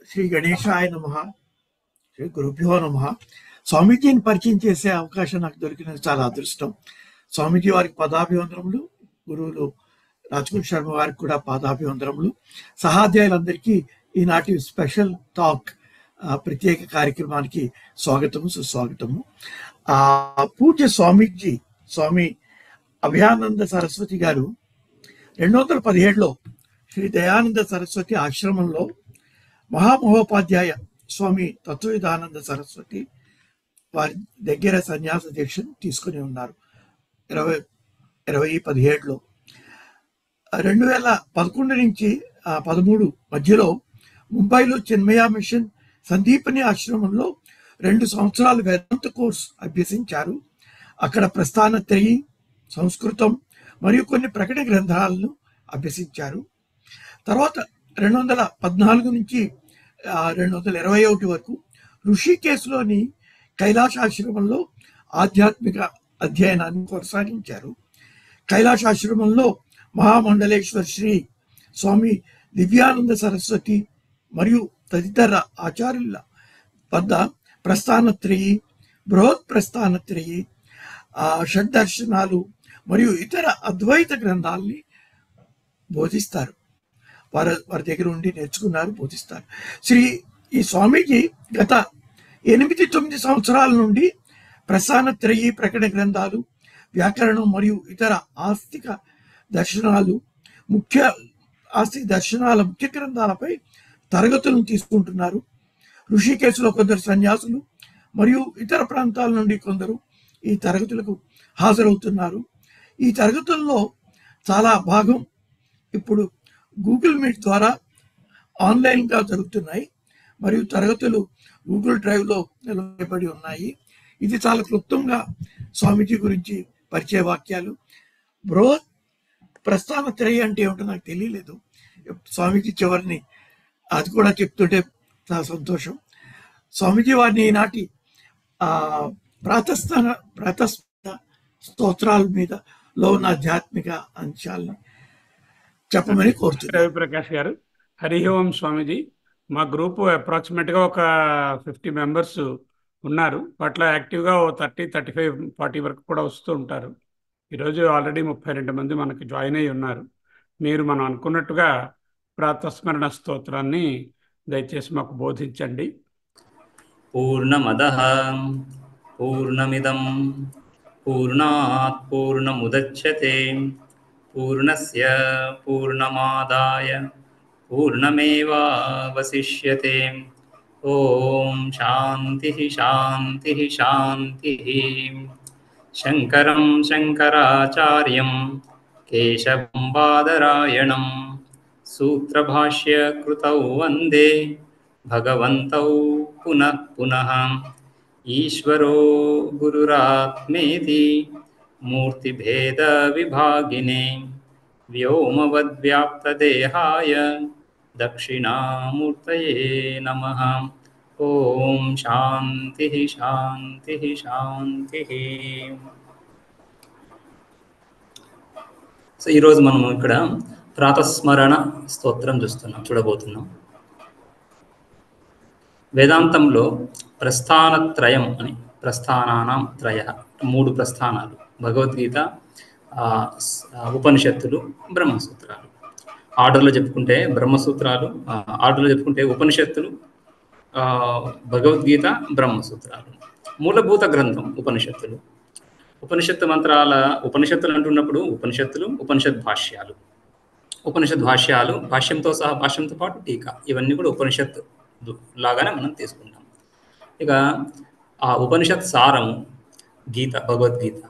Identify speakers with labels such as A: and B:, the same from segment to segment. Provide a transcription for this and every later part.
A: శ్రీ గణేశాయ నమః. శ్రీ గురుభ్యో నమః. స్వామీజీని పరిచయం చేసే అవకాశం నాకు దొరికినది చాలా అదృష్టం. స్వామీజీ వారికి పదాభివందనములు, గురువులు రాజకుల్ శర్మ వారికి కూడా పాదాభివందనములు. సహాధ్యాయులందరికీ ఈనాటి స్పెషల్ టాక్ ప్రత్యేక కార్యక్రమానికి స్వాగతము, సుస్వాగతము. పూజ్య స్వామీజీ స్వామి అభయానంద సరస్వతి గారు 217లో శ్రీ దయానంద సరస్వతి ఆశ్రమంలో మహామహోపాధ్యాయ స్వామి తత్వవిధానంద సరస్వతి వారి దగ్గర సన్యాస దీక్షను తీసుకుని ఉన్నారు 2017లో. 2011 నుంచి 13 మధ్యలో ముంబైలో చిన్మయ మిషన్ సందీపని ఆశ్రమంలో 2 సంవత్సరాలు వేదాంత కోర్స్ అభ్యసించారు. అక్కడ ప్రస్థానత్రయి, సంస్కృతం మరియు కొన్ని ప్రకట గ్రంథాలను అభ్యసించారు. తర్వాత 2014 నుంచి 2021 వరకు ఋషికేశ్లోని కైలాసాశ్రమంలో ఆధ్యాత్మిక అధ్యయనాన్ని కొనసాగించారు. కైలాసాశ్రమంలో మహామండలేశ్వర్ శ్రీ స్వామి దివ్యానంద సరస్వతి మరియు తదితర ఆచార్యుల వద్ద ప్రస్థానత్రయి, బృహత్ ప్రస్థానత్రయి, షడ్దర్శనాలు మరియు ఇతర అద్వైత గ్రంథాలని బోధిస్తారు. వారి దగ్గర ఉండి నేర్చుకున్నారు, బోధిస్తారు. ఈ స్వామీజీ గత 8-9 సంవత్సరాల నుండి ప్రస్థానత్రయి, ప్రకటన గ్రంథాలు, వ్యాకరణం మరియు ఇతర ఆస్తిక దర్శనాల ముఖ్య గ్రంథాలపై తరగతులను తీసుకుంటున్నారు. ఋషికేశ్లో కొందరు సన్యాసులు మరియు ఇతర ప్రాంతాల నుండి కొందరు ఈ తరగతులకు హాజరవుతున్నారు. ఈ తరగతుల్లో చాలా భాగం ఇప్పుడు గూగుల్ మీట్ ద్వారా ఆన్లైన్గా జరుగుతున్నాయి మరియు తరగతులు గూగుల్ డ్రైవ్లో నిలబడి ఉన్నాయి. ఇది చాలా క్లుప్తంగా స్వామీజీ గురించి పరిచయ వాక్యాలు. బృహత్ ప్రస్థానత్రయి అంటే ఏమిటో నాకు తెలియలేదు. స్వామీజీ చివరిని అది కూడా చెప్తుంటే చాలా సంతోషం. స్వామీజీ వారిని ఈనాటి ప్రాతస్మరణ స్తోత్రాల మీద లో ఉన్న ఆధ్యాత్మిక అంశాలను చెప్పమని కోరుతున్నారు.
B: రవిప్రకాష్ గారు, హరి ఓం స్వామీజీ. మా గ్రూపు అప్రాక్సిమేట్గా ఒక 50 మెంబర్స్ ఉన్నారు. వాటిలో యాక్టివ్గా 30, 35, 40 వరకు కూడా వస్తూ ఉంటారు. ఈరోజు ఆల్రెడీ 32 మంది మనకి జాయిన్ అయ్యి ఉన్నారు. మీరు మనం అనుకున్నట్టుగా ప్రాతస్మరణ స్తోత్రాన్ని దయచేసి మాకు బోధించండి.
C: పూర్ణమదః పూర్ణమిదం పూర్ణాత్ పూర్ణముదచ్యతే పూర్ణస్య పూర్ణమాదాయ పూర్ణమేవావశిష్యతే. ఓం శాంతి శాంతి శాంతి. శంకరం శంకరాచార్యం కేశవం బాదరాయణం సూత్రభాష్యకృతౌ వందే భగవంతౌ పునః పునః. ఈశ్వరో గురురాత్మేతి మూర్తిభేద విభాగినే వ్యోమవద్వ్యాప్తదేహాయ దక్షిణామూర్తయే నమః. ఓం శాంతి శాంతి శాంతి. సో ఈరోజు మనం ఇక్కడ ప్రాతస్మరణ స్తోత్రం చూడబోతున్నాం. వేదాంతంలో ప్రస్థానత్రయం అని, ప్రస్థానానాం త్రయ, 3 ప్రస్థానాలు: భగవద్గీత, ఉపనిషత్తులు, బ్రహ్మసూత్రాలు. ఆర్డర్లో చెప్పుకుంటే బ్రహ్మసూత్రాలు, ఆర్డర్లో చెప్పుకుంటే ఉపనిషత్తులు, భగవద్గీత, బ్రహ్మసూత్రాలు. మూలభూత గ్రంథం ఉపనిషత్తులు. ఉపనిషత్తులు అంటున్నప్పుడు ఉపనిషత్తులు, ఉపనిషత్ భాష్యాలు, భాష్యంతో సహా, భాష్యంతో పాటు టీకా, ఇవన్నీ కూడా ఉపనిషత్ లాగానే మనం తీసుకుంటాం. ఇక ఆ ఉపనిషత్ సారము గీత, భగవద్గీత.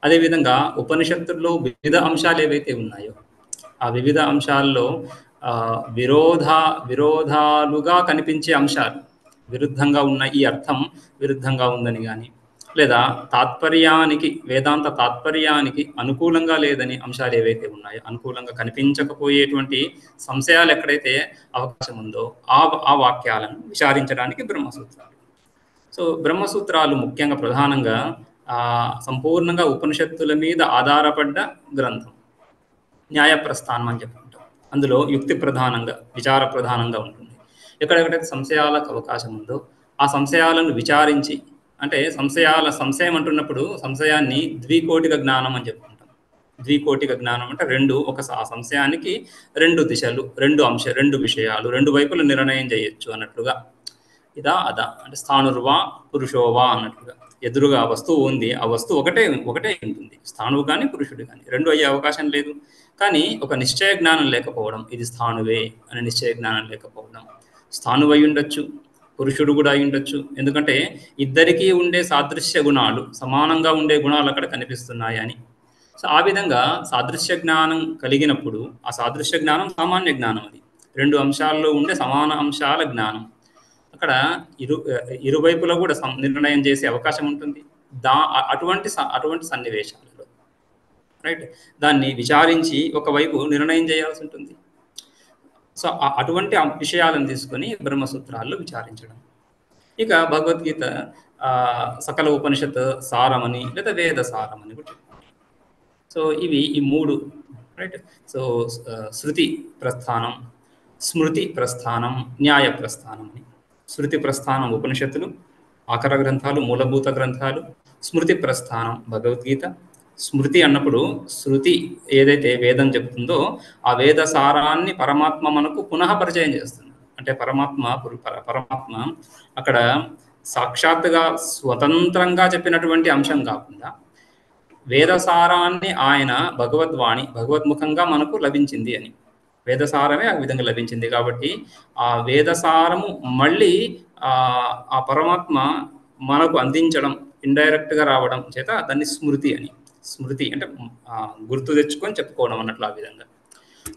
C: అదేవిధంగా ఉపనిషత్తుల్లో వివిధ అంశాలు ఏవైతే ఉన్నాయో ఆ వివిధ అంశాల్లో విరోధాలుగా కనిపించే అంశాలు, విరుద్ధంగా ఉన్న ఈ అర్థం విరుద్ధంగా ఉందని కానీ, లేదా తాత్పర్యానికి, వేదాంత తాత్పర్యానికి అనుకూలంగా లేదని అంశాలు ఏవైతే ఉన్నాయో, అనుకూలంగా కనిపించకపోయేటువంటి సంశయాలు ఎక్కడైతే అవకాశం ఉందో ఆ వాక్యాలను విచారించడానికి బ్రహ్మసూత్రాలు. సో బ్రహ్మసూత్రాలు ముఖ్యంగా ప్రధానంగా సంపూర్ణంగా ఉపనిషత్తుల మీద ఆధారపడ్డ గ్రంథం. న్యాయ ప్రస్థానం అని చెప్పుకుంటాం. అందులో యుక్తి ప్రధానంగా, విచార ప్రధానంగా ఉంటుంది. ఎక్కడెక్కడైతే సంశయాలకు అవకాశం ఉందో ఆ సంశయాలను విచారించి, అంటే సంశయం అంటున్నప్పుడు సంశయాన్ని ద్వికోటిక జ్ఞానం అని చెప్పుకుంటాం. ద్వికోటిక జ్ఞానం అంటే ఆ సంశయానికి 2 దిశలు, 2 విషయాలు, 2 వైపులు నిర్ణయం చేయొచ్చు అన్నట్లుగా. ఇదా అదా అంటే స్థాణుర్వా పురుషోవా అన్నట్లుగా. ఎదురుగా వస్తువు ఉంది, ఆ వస్తువు ఒకటే ఉంటుంది, స్థాణువు కానీ పురుషుడు కానీ 2 అయ్యే అవకాశం లేదు. కానీ ఒక నిశ్చయ జ్ఞానం లేకపోవడం, ఇది స్థాణువే అనే నిశ్చయ జ్ఞానం లేకపోవడం. స్థాణువు అయి ఉండొచ్చు, పురుషుడు కూడా అయి ఉండొచ్చు. ఎందుకంటే ఇద్దరికీ ఉండే సాదృశ్య గుణాలు, సమానంగా ఉండే గుణాలు అక్కడ కనిపిస్తున్నాయి అని. సో ఆ విధంగా సాదృశ్య జ్ఞానం కలిగినప్పుడు ఆ సాదృశ్య జ్ఞానం సామాన్య జ్ఞానం. అది 2 అంశాల్లో ఉండే సమాన అంశాల జ్ఞానం. అక్కడ ఇరువైపులో కూడా నిర్ణయం చేసే అవకాశం ఉంటుంది. అటువంటి సన్నివేశాలలో రైట్ దాన్ని విచారించి ఒకవైపు నిర్ణయం చేయాల్సి ఉంటుంది. సో అటువంటి విషయాలను తీసుకొని బ్రహ్మసూత్రాల్లో విచారించడం. ఇక భగవద్గీత సకల ఉపనిషత్ సారమని లేదా వేద సారమని కూడా. సో ఇవి ఈ 3 రైట్. సో శృతి ప్రస్థానం, స్మృతి ప్రస్థానం, న్యాయ ప్రస్థానం అని. శృతి ప్రస్థానం ఉపనిషత్తులు, ఆకర గ్రంథాలు, మూలభూత గ్రంథాలు. స్మృతి ప్రస్థానం భగవద్గీత. స్మృతి అన్నప్పుడు శృతి ఏదైతే వేదం చెప్తుందో ఆ వేద సారాన్ని పరమాత్మ మనకు పునః పరిచయం చేస్తుంది. అంటే పరమాత్మ అక్కడ సాక్షాత్తుగా స్వతంత్రంగా చెప్పినటువంటి అంశం కాకుండా వేదసారాన్ని ఆయన భగవద్ముఖంగా మనకు లభించింది అని. వేదసారమే ఆ విధంగా లభించింది కాబట్టి ఆ వేదసారము మళ్ళీ ఆ పరమాత్మ మనకు అందించడం, ఇండైరెక్ట్గా రావడం చేత దాన్ని స్మృతి అని. స్మృతి అంటే గుర్తు తెచ్చుకొని చెప్పుకోవడం అన్నట్లు. ఆ విధంగా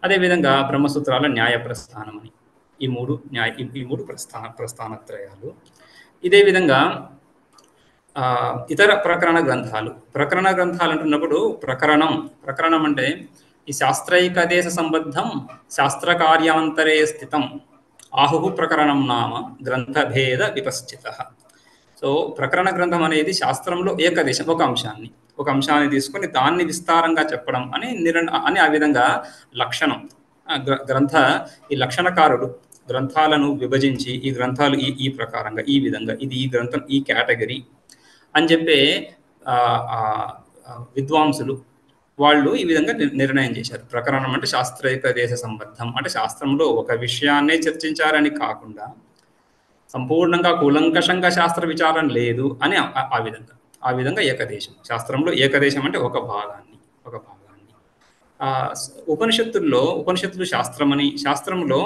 C: అదేవిధంగా బ్రహ్మసూత్రాల న్యాయ ప్రస్థానం అని. ఈ మూడు ప్రస్థానత్రయాలు. ఇదే విధంగా ఇతర ప్రకరణ గ్రంథాలు అంటున్నప్పుడు ప్రకరణం అంటే ఈ శాస్త్రైకదేశ సంబద్ధం శాస్త్రకార్యాంతరే స్థితం ఆహు ప్రకరణం నామ గ్రంథభేద విపశ్చిత. సో ప్రకరణ గ్రంథం అనేది శాస్త్రంలో ఏకదేశం, ఒక అంశాన్ని తీసుకొని దాన్ని విస్తారంగా చెప్పడం అని ఆ విధంగా లక్షణం. ఈ లక్షణకారుడు గ్రంథాలను విభజించి ఈ గ్రంథాలు ఈ ప్రకారంగా ఈ విధంగా ఇది ఈ గ్రంథం ఈ కేటగిరీ అని చెప్పే విద్వాంసులు వాళ్ళు ఈ విధంగా నిర్ణయం చేశారు. ప్రకరణం అంటే శాస్త్రైక దేశ సంబద్ధం అంటే శాస్త్రంలో ఒక విషయాన్నే చర్చించారని కాకుండా సంపూర్ణంగా కూలంకషంగా శాస్త్ర విచారం లేదు అని ఆ విధంగా ఏకదేశం. శాస్త్రంలో ఏకదేశం అంటే ఒక భాగాన్ని ఉపనిషత్తులు శాస్త్రంలో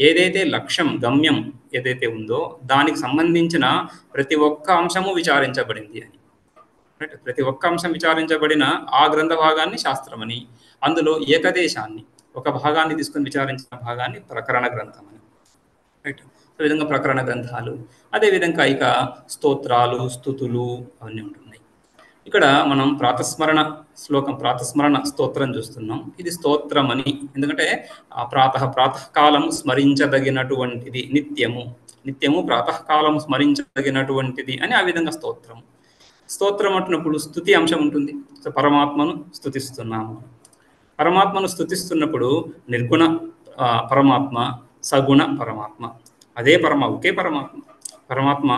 C: ఏదైతే లక్ష్యం గమ్యం ఏదైతే ఉందో దానికి సంబంధించిన ప్రతి ఒక్క అంశము విచారించబడింది అని. రైట్. ప్రతి ఒక్క అంశం విచారించబడిన ఆ గ్రంథ భాగాన్ని శాస్త్రమని, అందులో ఏకదేశాన్ని ఒక భాగాన్ని తీసుకొని విచారించిన భాగాన్ని ప్రకరణ గ్రంథం అని. రైట్. ఈ విధంగా ప్రకరణ గ్రంథాలు. అదేవిధంగా ఇక స్తోత్రాలు, స్తుతులు అవన్నీ ఉంటున్నాయి. ఇక్కడ మనం ప్రాతస్మరణ స్తోత్రం చూస్తున్నాం. ఇది స్తోత్రం అని ఎందుకంటే ప్రాతకాలం స్మరించదగినటువంటిది, నిత్యము ప్రాతకాలం స్మరించదగినటువంటిది అని ఆ విధంగా స్తోత్రం అంటున్నప్పుడు స్తుతి అంశం ఉంటుంది. సో పరమాత్మను స్తుతిస్తున్నప్పుడు నిర్గుణ పరమాత్మ, సగుణ పరమాత్మ, అదే ఒకే పరమాత్మ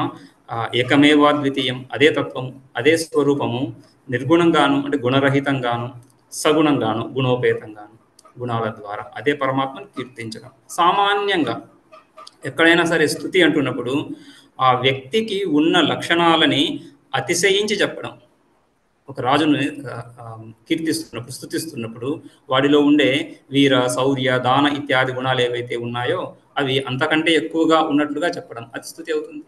C: ఏకమేవాద్వితీయం, అదే తత్వము, అదే స్వరూపము, నిర్గుణంగాను అంటే గుణరహితంగాను, సగుణంగాను గుణోపేతంగాను, గుణాల ద్వారా అదే పరమాత్మను కీర్తించడం. సామాన్యంగా ఎక్కడైనా సరే స్తుతి అంటున్నప్పుడు ఆ వ్యక్తికి ఉన్న లక్షణాలని అతిశయించి చెప్పడం. ఒక రాజును స్తుతిస్తున్నప్పుడు వాడిలో ఉండే వీర, శౌర్య, దాన ఇత్యాది గుణాలు ఏవైతే ఉన్నాయో అవి అంతకంటే ఎక్కువగా ఉన్నట్లుగా చెప్పడం అది స్తుతి అవుతుంది.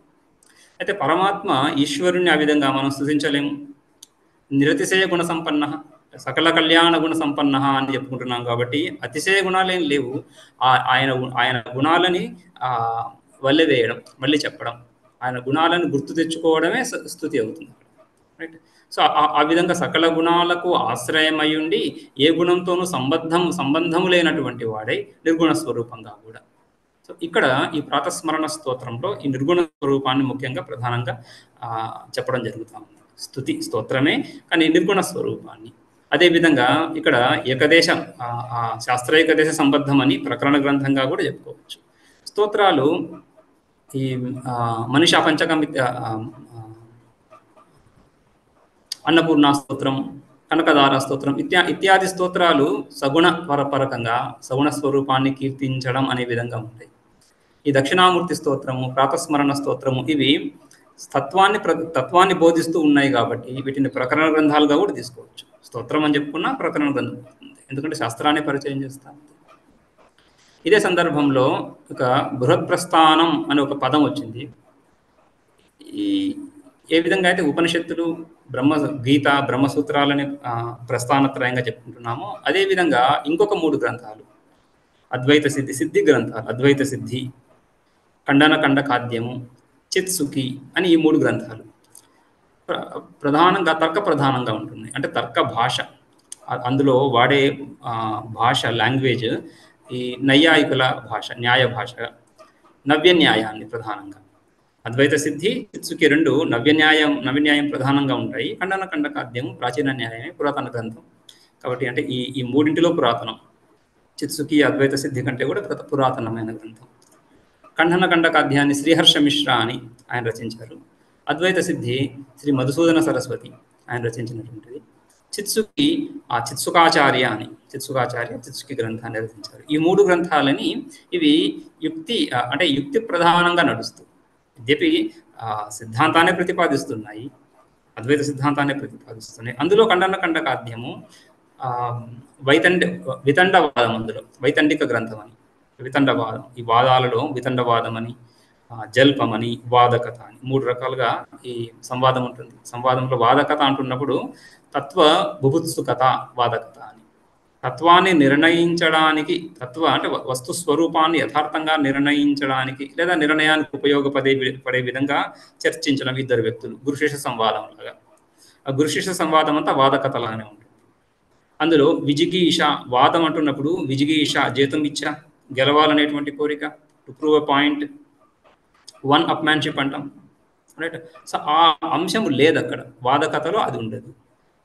C: అయితే పరమాత్మ ఈశ్వరుణ్ణి ఆ విధంగా మనం స్తుతించలేము. నిరతిశయ గుణ సంపన్న, సకల కళ్యాణ గుణ సంపన్న అని చెప్పుకుంటున్నాం కాబట్టి అతిశయ గుణాలేం లేవు. ఆయన గుణాలని వల్లెవేయడం, మళ్ళీ చెప్పడం, ఆయన గుణాలను గుర్తు తెచ్చుకోవడమే స్తుతి అవుతుంది. రైట్. సో ఆ విధంగా సకల గుణాలకు ఆశ్రయమై ఉండి ఏ గుణంతోనూ సంబంధము లేనటువంటి వాడై నిర్గుణ స్వరూపంగా కూడా. సో ఇక్కడ ఈ ప్రాతస్మరణ స్తోత్రంలో ఈ నిర్గుణ స్వరూపాన్ని ముఖ్యంగా ప్రధానంగా చెప్పడం జరుగుతూ ఉంది. స్తోత్రమే కానీ నిర్గుణ స్వరూపాన్ని. అదేవిధంగా ఇక్కడ ఏకదేశం శాస్త్ర ఏకదేశ సంబద్ధం అని ప్రకరణ గ్రంథంగా కూడా చెప్పుకోవచ్చు. స్తోత్రాలు ఈ మనిషా పంచకం అన్నపూర్ణ స్తోత్రం, కనకదార స్తోత్రం ఇత్యాది స్తోత్రాలు సగుణ పరకంగా సగుణ స్వరూపాన్ని కీర్తించడం అనే విధంగా ఉంటాయి. ఈ దక్షిణామూర్తి స్తోత్రము, ప్రాతస్మరణ స్తోత్రము ఇవి తత్వాన్ని బోధిస్తూ ఉన్నాయి కాబట్టి వీటిని ప్రకరణ గ్రంథాలుగా కూడా తీసుకోవచ్చు. స్తోత్రం అని చెప్పుకున్నా ప్రకరణ గ్రంథం, ఎందుకంటే శాస్త్రాన్ని పరిచయం చేస్తాం. ఇదే సందర్భంలో ఒక బృహత్ప్రస్థానం అనే ఒక పదం వచ్చింది. ఈ ఏ విధంగా అయితే ఉపనిషత్తులు గీత బ్రహ్మసూత్రాలని ప్రస్థానత్రయంగా చెప్పుకుంటున్నామో అదేవిధంగా ఇంకొక 3 గ్రంథాలు అద్వైత సిద్ధి గ్రంథాలు, అద్వైత సిద్ధి, ఖండకాద్యము, చిత్సుఖి అని ఈ 3 గ్రంథాలు ప్రధానంగా తర్క ప్రధానంగా ఉంటుంది. అంటే తర్క భాష, అందులో వాడే భాష లాంగ్వేజ్ ఈ నైయాయికుల భాష, న్యాయ భాష, నవ్య న్యాయాన్ని ప్రధానంగా. అద్వైత సిద్ధి, చిత్సుఖి 2 నవ్యన్యాయం ప్రధానంగా ఉంటాయి. ఖండకాద్యము ప్రాచీన న్యాయమే, పురాతన గ్రంథం కాబట్టి. అంటే ఈ మూడింటిలో పురాతనం. చిత్సుఖి అద్వైత సిద్ధి కంటే కూడా పురాతనమైన గ్రంథం. ఖండకాద్యాన్ని శ్రీహర్ష మిశ్రా అని ఆయన రచించారు. అద్వైత సిద్ధి శ్రీ మధుసూదన సరస్వతి ఆయన రచించినటువంటిది. చిత్సుఖి చిత్సుకాచార్య అని చిత్సుఖి గ్రంథాన్ని రచించారు. ఈ 3 గ్రంథాలని ఇవి యుక్తి ప్రధానంగా నడుస్తూ యద్యపి సిద్ధాంతాన్ని ప్రతిపాదిస్తున్నాయి, అద్వైత సిద్ధాంతాన్ని ప్రతిపాదిస్తున్నాయి. అందులో ఖండకాద్యము వితండవాదం, అందులో వైతండిక గ్రంథం అని, వితండవాదం, ఈ వాదాలలో వితండవాదం అని, జల్పమని, వాదకత అని 3 రకాలుగా ఈ సంవాదం ఉంటుంది. సంవాదంలో వాదకత అంటున్నప్పుడు తత్వ బుభుత్సుకత వాదకత అని, తత్వాన్ని నిర్ణయించడానికి, అంటే వస్తు స్వరూపాన్ని యథార్థంగా నిర్ణయించడానికి లేదా నిర్ణయానికి ఉపయోగపడే విధంగా చర్చించడం 2 వ్యక్తులు, గురుశిష్య సంవాదం లాగా. ఆ గురుశిష్య సంవాదం అంతా వాదకతలానే ఉంటుంది. అందులో విజిగీష, వాదం అంటున్నప్పుడు విజిగీష జేతం ఇచ్చ, గెలవాలనేటువంటి కోరిక, to prove a point, one upmanship అంటాం, రైట్. సో ఆ అంశం లేదు అక్కడ, వాదకథలో అది ఉండదు.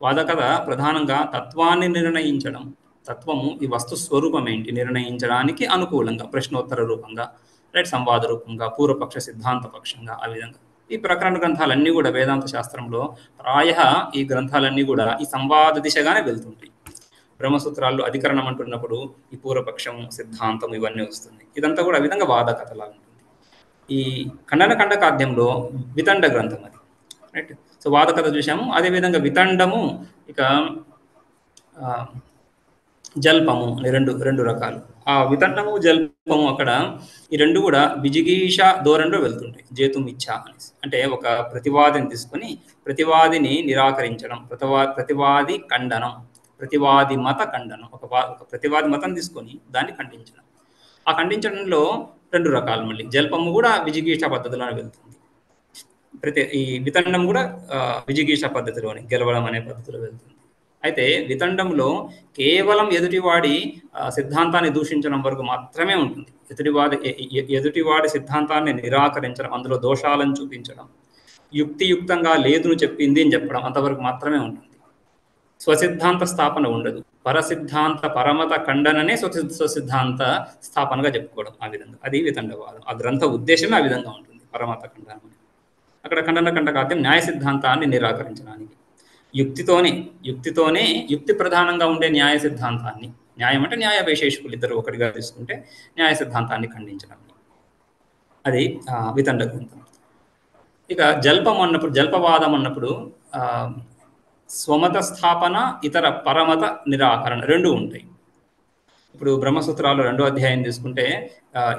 C: వాదకథ ప్రధానంగా తత్వాన్ని నిర్ణయించడం, తత్వము ఈ వస్తు స్వరూపం ఏంటి నిర్ణయించడానికి అనుకూలంగా ప్రశ్నోత్తర రూపంగా, రైట్, సంవాద రూపంగా, పూర్వపక్ష సిద్ధాంత పక్షంగా, ఆ విధంగా. ఈ ప్రకరణ గ్రంథాలన్నీ కూడా వేదాంత శాస్త్రంలో ప్రాయः ఈ గ్రంథాలన్నీ కూడా ఈ సంవాద దిశగానే వెళ్తుంటాయి. బ్రహ్మసూత్రాల్లో అధికరణం అంటున్నప్పుడు ఈ పూర్వపక్షం, సిద్ధాంతం ఇవన్నీ వస్తుంది. ఇదంతా కూడా ఆ విధంగా వాదకథలా ఉంటుంది. ఈ ఖండకాద్యంలో వితండ గ్రంథం అది, రైట్. సో వాదకథ చూసాము. అదేవిధంగా వితండము, ఇక జల్పము అని రెండు రకాలు. ఆ వితండము జల్పము అక్కడ ఈ 2 కూడా విజిగీష ధోరణిలో వెళ్తుంటాయి. జేతుం ఇచ్చ అనేసి, అంటే ఒక ప్రతివాదిని తీసుకొని ప్రతివాదిని నిరాకరించడం, ప్రతివాది ఖండనం, ప్రతివాది మత ఖండనం. ఒక ప్రతివాది మతం తీసుకొని దాన్ని ఖండించడం. ఆ ఖండించడంలో 2 రకాలు. మళ్ళీ జల్పము కూడా విజిగీష పద్ధతిలోనే వెళ్తుంది. ఈ వితండం కూడా విజిగీష పద్ధతిలోని, గెలవడం అనే పద్ధతిలో వెళ్తుంది. అయితే వితండంలో కేవలం ఎదుటివాడి సిద్ధాంతాన్ని దూషించడం వరకు మాత్రమే ఉంటుంది. ఎదుటివాడి సిద్ధాంతాన్ని నిరాకరించడం, అందులో దోషాలను చూపించడం, యుక్తియుక్తంగా లేదును చెప్పింది అని చెప్పడం, అంతవరకు మాత్రమే ఉంటుంది. స్వసిద్ధాంత స్థాపన ఉండదు. పరసిద్ధాంత పరమత ఖండననే స్వసిద్ధాంత స్థాపనగా చెప్పుకోవడం, ఆ విధంగా. అది వితండవాదం. ఆ గ్రంథ ఉద్దేశమే ఆ విధంగా ఉంటుంది, పరమత ఖండనం. అక్కడ ఖండకాద్యం న్యాయ సిద్ధాంతాన్ని నిరాకరించడానికి, యుక్తితోనే యుక్తి ప్రధానంగా ఉండే న్యాయ సిద్ధాంతాన్ని, న్యాయం అంటే న్యాయ వైశేషికులు ఇద్దరు ఒకటిగా తీసుకుంటే న్యాయ సిద్ధాంతాన్ని ఖండించడం, అది వితండ గ్రంథం. ఇక జల్పవాదం అన్నప్పుడు స్వమత స్థాపన, ఇతర పరమత నిరాకరణ 2 ఉంటాయి. ఇప్పుడు బ్రహ్మసూత్రాలు 2వ అధ్యాయం తీసుకుంటే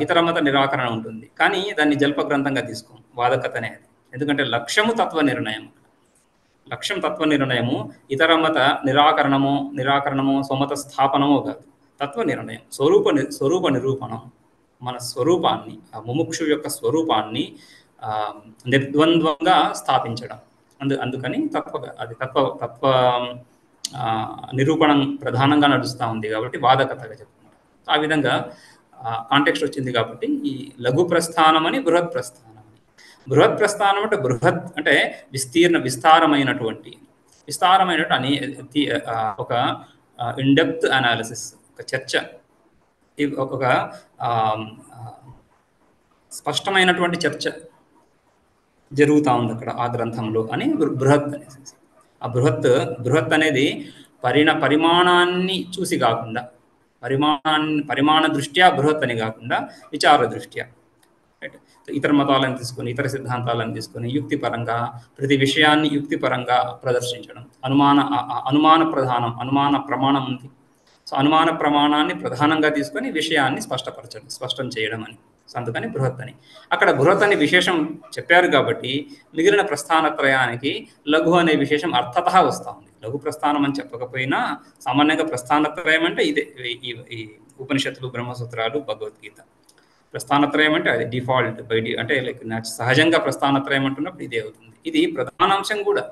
C: ఇతర మత నిరాకరణ ఉంటుంది, కానీ దాన్ని జల్ప గ్రంథంగా తీసుకోం, వాదకత అనేది. ఎందుకంటే లక్ష్యం తత్వ నిర్ణయము, ఇతర మత నిరాకరణమో స్వమత స్థాపనమో కాదు, తత్వ నిర్ణయం, స్వరూప నిరూపణం. మన స్వరూపాన్ని, ఆ ముముక్షు యొక్క స్వరూపాన్ని నిర్ద్వంద్వంగా స్థాపించడం. అందుకని తత్వ నిరూపణం ప్రధానంగా నడుస్తూ ఉంది కాబట్టి వాదకథగా చెప్పుకుంటాం. ఆ విధంగా కాంటెక్స్ట్ వచ్చింది కాబట్టి ఈ లఘు ప్రస్థానం అని, బృహత్ ప్రస్థానం. బృహత్ ప్రస్థానం అంటే బృహత్ అంటే విస్తారమైనటువంటి ఒక ఇన్డెప్త్ అనాలిసిస్, ఒక చర్చ, ఒక స్పష్టమైనటువంటి చర్చ జరుగుతూ ఉంది అక్కడ ఆ గ్రంథంలో అని బృహత్ అనేసి. ఆ బృహత్ అనేది పరిమాణాన్ని చూసి కాకుండా, పరిమాణ దృష్ట్యా బృహత్ అని కాకుండా విచార దృష్ట్యా, రైట్, ఇతర మతాలను తీసుకొని, ఇతర సిద్ధాంతాలను తీసుకొని యుక్తిపరంగా ప్రతి విషయాన్ని యుక్తిపరంగా ప్రదర్శించడం. అనుమాన ప్రమాణం ఉంది. సో అనుమాన ప్రమాణాన్ని ప్రధానంగా తీసుకొని విషయాన్ని స్పష్టం చేయడం అని. సో అందుకని బృహత్ అని. అక్కడ బృహత్ అనే విశేషం చెప్పారు కాబట్టి మిగిలిన ప్రస్థానత్రయానికి లఘు అనే విశేషం అర్థతః వస్తూ ఉంది. లఘు ప్రస్థానం అని చెప్పకపోయినా సామాన్యంగా ప్రస్థానత్రయం అంటే ఇదే, ఈ ఉపనిషత్తులు, బ్రహ్మసూత్రాలు, భగవద్గీత. ప్రస్థానత్రయం అంటే అది డిఫాల్ట్ అంటే లైక్ సహజంగా ప్రస్థానత్రయం అంటున్నప్పుడు ఇదే అవుతుంది. ఇది ప్రధానాంశం కూడా.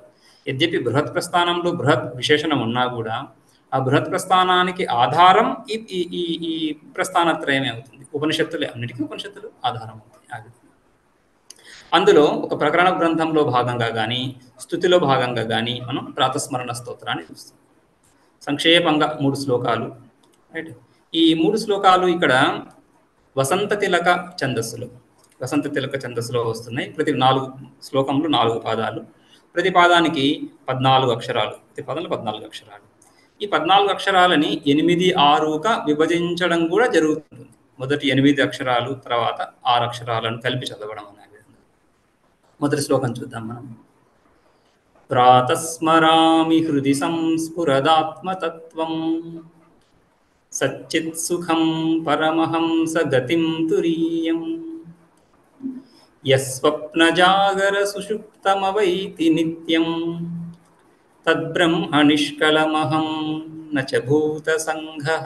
C: యద్యపి బృహత్ ప్రస్థానంలో బృహత్ విశేషణం ఉన్నా కూడా ఆ బృహత్ ప్రస్థానానికి ఆధారం ఈ ప్రస్థానత్రయమే అవుతుంది. ఉపనిషత్తులే, అన్నిటికీ ఉపనిషత్తులు ఆధారం అవుతాయి. అందులో ఒక ప్రకరణ గ్రంథంలో భాగంగా కానీ, స్తుతిలో భాగంగా కానీ మనం ప్రాతస్మరణ స్తోత్రాన్ని చూస్తాం. సంక్షేపంగా 3 శ్లోకాలు, రైట్. ఈ 3 శ్లోకాలు ఇక్కడ వసంత తిలక ఛందస్సులో వస్తున్నాయి. ప్రతి 4 శ్లోకంలో 4 పాదాలు, ప్రతి పాదానికి 14 అక్షరాలు, ప్రతి పదంలో 14 అక్షరాలు. ఈ 14 అక్షరాలని 8, 6గా విభజించడం కూడా జరుగుతుంది. మొదటి 8 అక్షరాలు, తర్వాత 6 అక్షరాలను కలిపి చదవడం అనేది. మొదటి శ్లోకం చూద్దాం మనం. ప్రాతస్మరామి హృది సంస్ఫురదాత్మతత్వం సచ్చిత్ సుఖం పరమహంస గతిం తురీయం యస్వప్నజాగర సుషుప్తమవైతి నిత్యం తద్బ్రహ్మ నిష్కళమహం నచ భూత సంఘః.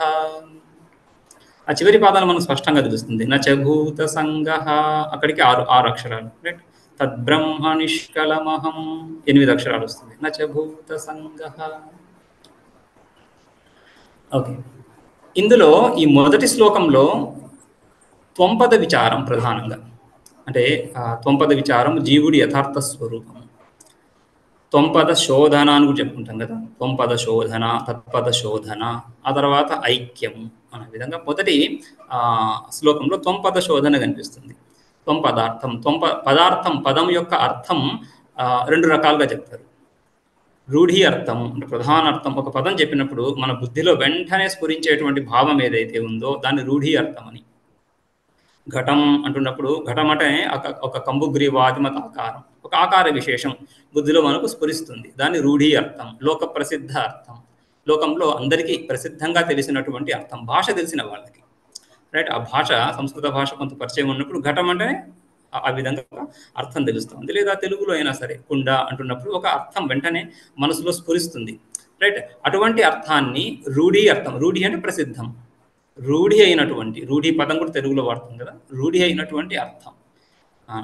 C: ఆ చివరి పాదాలు మనకు స్పష్టంగా తెలుస్తుంది. నచ భూత సంఘః, అక్కడికి 6 అక్షరాలు, రైట్. తద్బ్రహ్మ నిష్కళమహం 8 అక్షరాలు వస్తుంది. నచ భూత సంఘః. ఓకే, ఇందులో ఈ మొదటి శ్లోకంలో త్వంపద విచారం ప్రధానంగా, అంటే త్వంపద విచారం జీవుడి యథార్థ స్వరూపం. త్వంపద శోధన అని కూడా చెప్పుకుంటాం కదా. త్వంపద శోధన, తత్పద శోధన, ఆ తర్వాత ఐక్యం అనే విధంగా మొదటి శ్లోకంలో త్వంపద శోధన కనిపిస్తుంది. త్వంపదార్థం, పదార్థం, పదం యొక్క అర్థం 2 రకాలుగా చెప్తారు. రూఢి అర్థం అంటే ప్రధాన అర్థం. ఒక పదం చెప్పినప్పుడు మన బుద్ధిలో వెంటనే స్ఫురించేటువంటి భావం ఏదైతే ఉందో దాన్ని రూఢి అర్థం అని. ఘటం అంటున్నప్పుడు, ఘటం అంటే ఒక కంబుగ్రీవాదిమత ఆకారం, ఒక ఆకార విశేషం బుద్ధిలో మనకు స్ఫురిస్తుంది. దాన్ని రూఢి అర్థం, లోక ప్రసిద్ధ అర్థం, లోకంలో అందరికీ ప్రసిద్ధంగా తెలిసినటువంటి అర్థం, భాష తెలిసిన వాళ్ళకి, రైట్. ఆ భాష, సంస్కృత భాష కొంత పరిచయం ఉన్నప్పుడు ఘటం అంటే ఆ విధంగా అర్థం తెలుస్తుంది. లేదా తెలుగులో అయినా సరే కుండ అంటున్నప్పుడు ఒక అర్థం వెంటనే మనసులో స్ఫురిస్తుంది, రైట్. అటువంటి అర్థాన్ని రూఢి అర్థం, రూఢి అంటే ప్రసిద్ధం, రూఢి అయినటువంటి, రూఢి పదం కూడా తెలుగులో వాడుతుంది కదా, రూఢి అయినటువంటి అర్థం,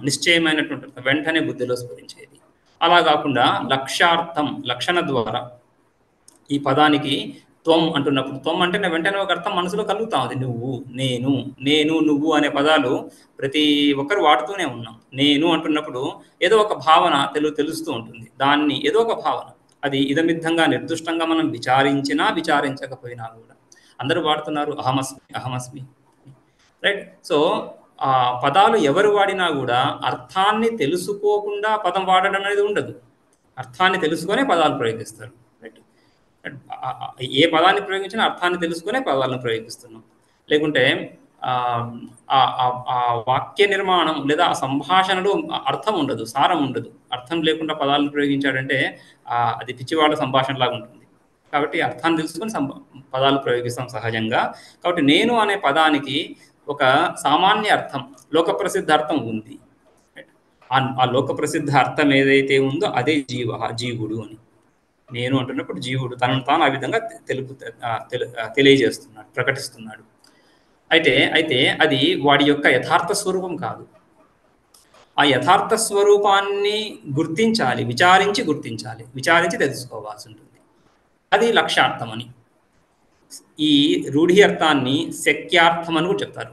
C: నిశ్చయమైనటువంటి అర్థం, వెంటనే బుద్ధిలో స్ఫురించేది. అలా కాకుండా లక్ష్యార్థం, లక్షణ ద్వారా ఈ పదానికి త్వం అంటున్నప్పుడు, త్వం అంటే వెంటనే ఒక అర్థం మనసులో కలుగుతా ఉంది. నువ్వు, నేను, నువ్వు అనే పదాలు ప్రతి ఒక్కరు వాడుతూనే ఉన్నాం. నేను అంటున్నప్పుడు ఏదో ఒక భావన తెలుస్తూ ఉంటుంది. దాన్ని ఏదో ఒక భావన, అది ఇదమిద్ధంగా నిర్దుష్టంగా మనం విచారించినా విచారించకపోయినా కూడా అందరూ వాడుతున్నారు అహమస్మి, రైట్. సో ఆ పదాలు ఎవరు వాడినా కూడా అర్థాన్ని తెలుసుకోకుండా పదం వాడడం అనేది ఉండదు. అర్థాన్ని తెలుసుకొనే పదాలు ప్రయోగిస్తారు, రైట్. ఏ పదాన్ని ప్రయోగించినా అర్థాన్ని తెలుసుకునే పదాలను ప్రయోగిస్తున్నాం. లేకుంటే ఆ వాక్య నిర్మాణం లేదా ఆ సంభాషణలో అర్థం ఉండదు, సారం ఉండదు. అర్థం లేకుండా పదాలను ప్రయోగించాడంటే అది పిచ్చివాళ్ళ సంభాషణ లాగా ఉంటుంది. కాబట్టి అర్థాన్ని తెలుసుకొని పదాలు ప్రయోగిస్తాం సహజంగా. కాబట్టి నేను అనే పదానికి ఒక సామాన్య అర్థం, లోక ప్రసిద్ధ అర్థం ఉంది. ఆ లోక ప్రసిద్ధ అర్థం ఏదైతే ఉందో అదే జీవుడు అని. నేను అంటున్నప్పుడు జీవుడు తనను తాను ఆ విధంగా తెలియజేస్తున్నాడు, ప్రకటిస్తున్నాడు. అయితే అది వాడి యొక్క యథార్థ స్వరూపం కాదు. ఆ యథార్థ స్వరూపాన్ని గుర్తించాలి, విచారించి తెలుసుకోవాల్సి ఉంటుంది. అది లక్ష్యార్థం అని. ఈ రూఢి అర్థాన్ని శక్యార్థం అని కూడా చెప్తారు.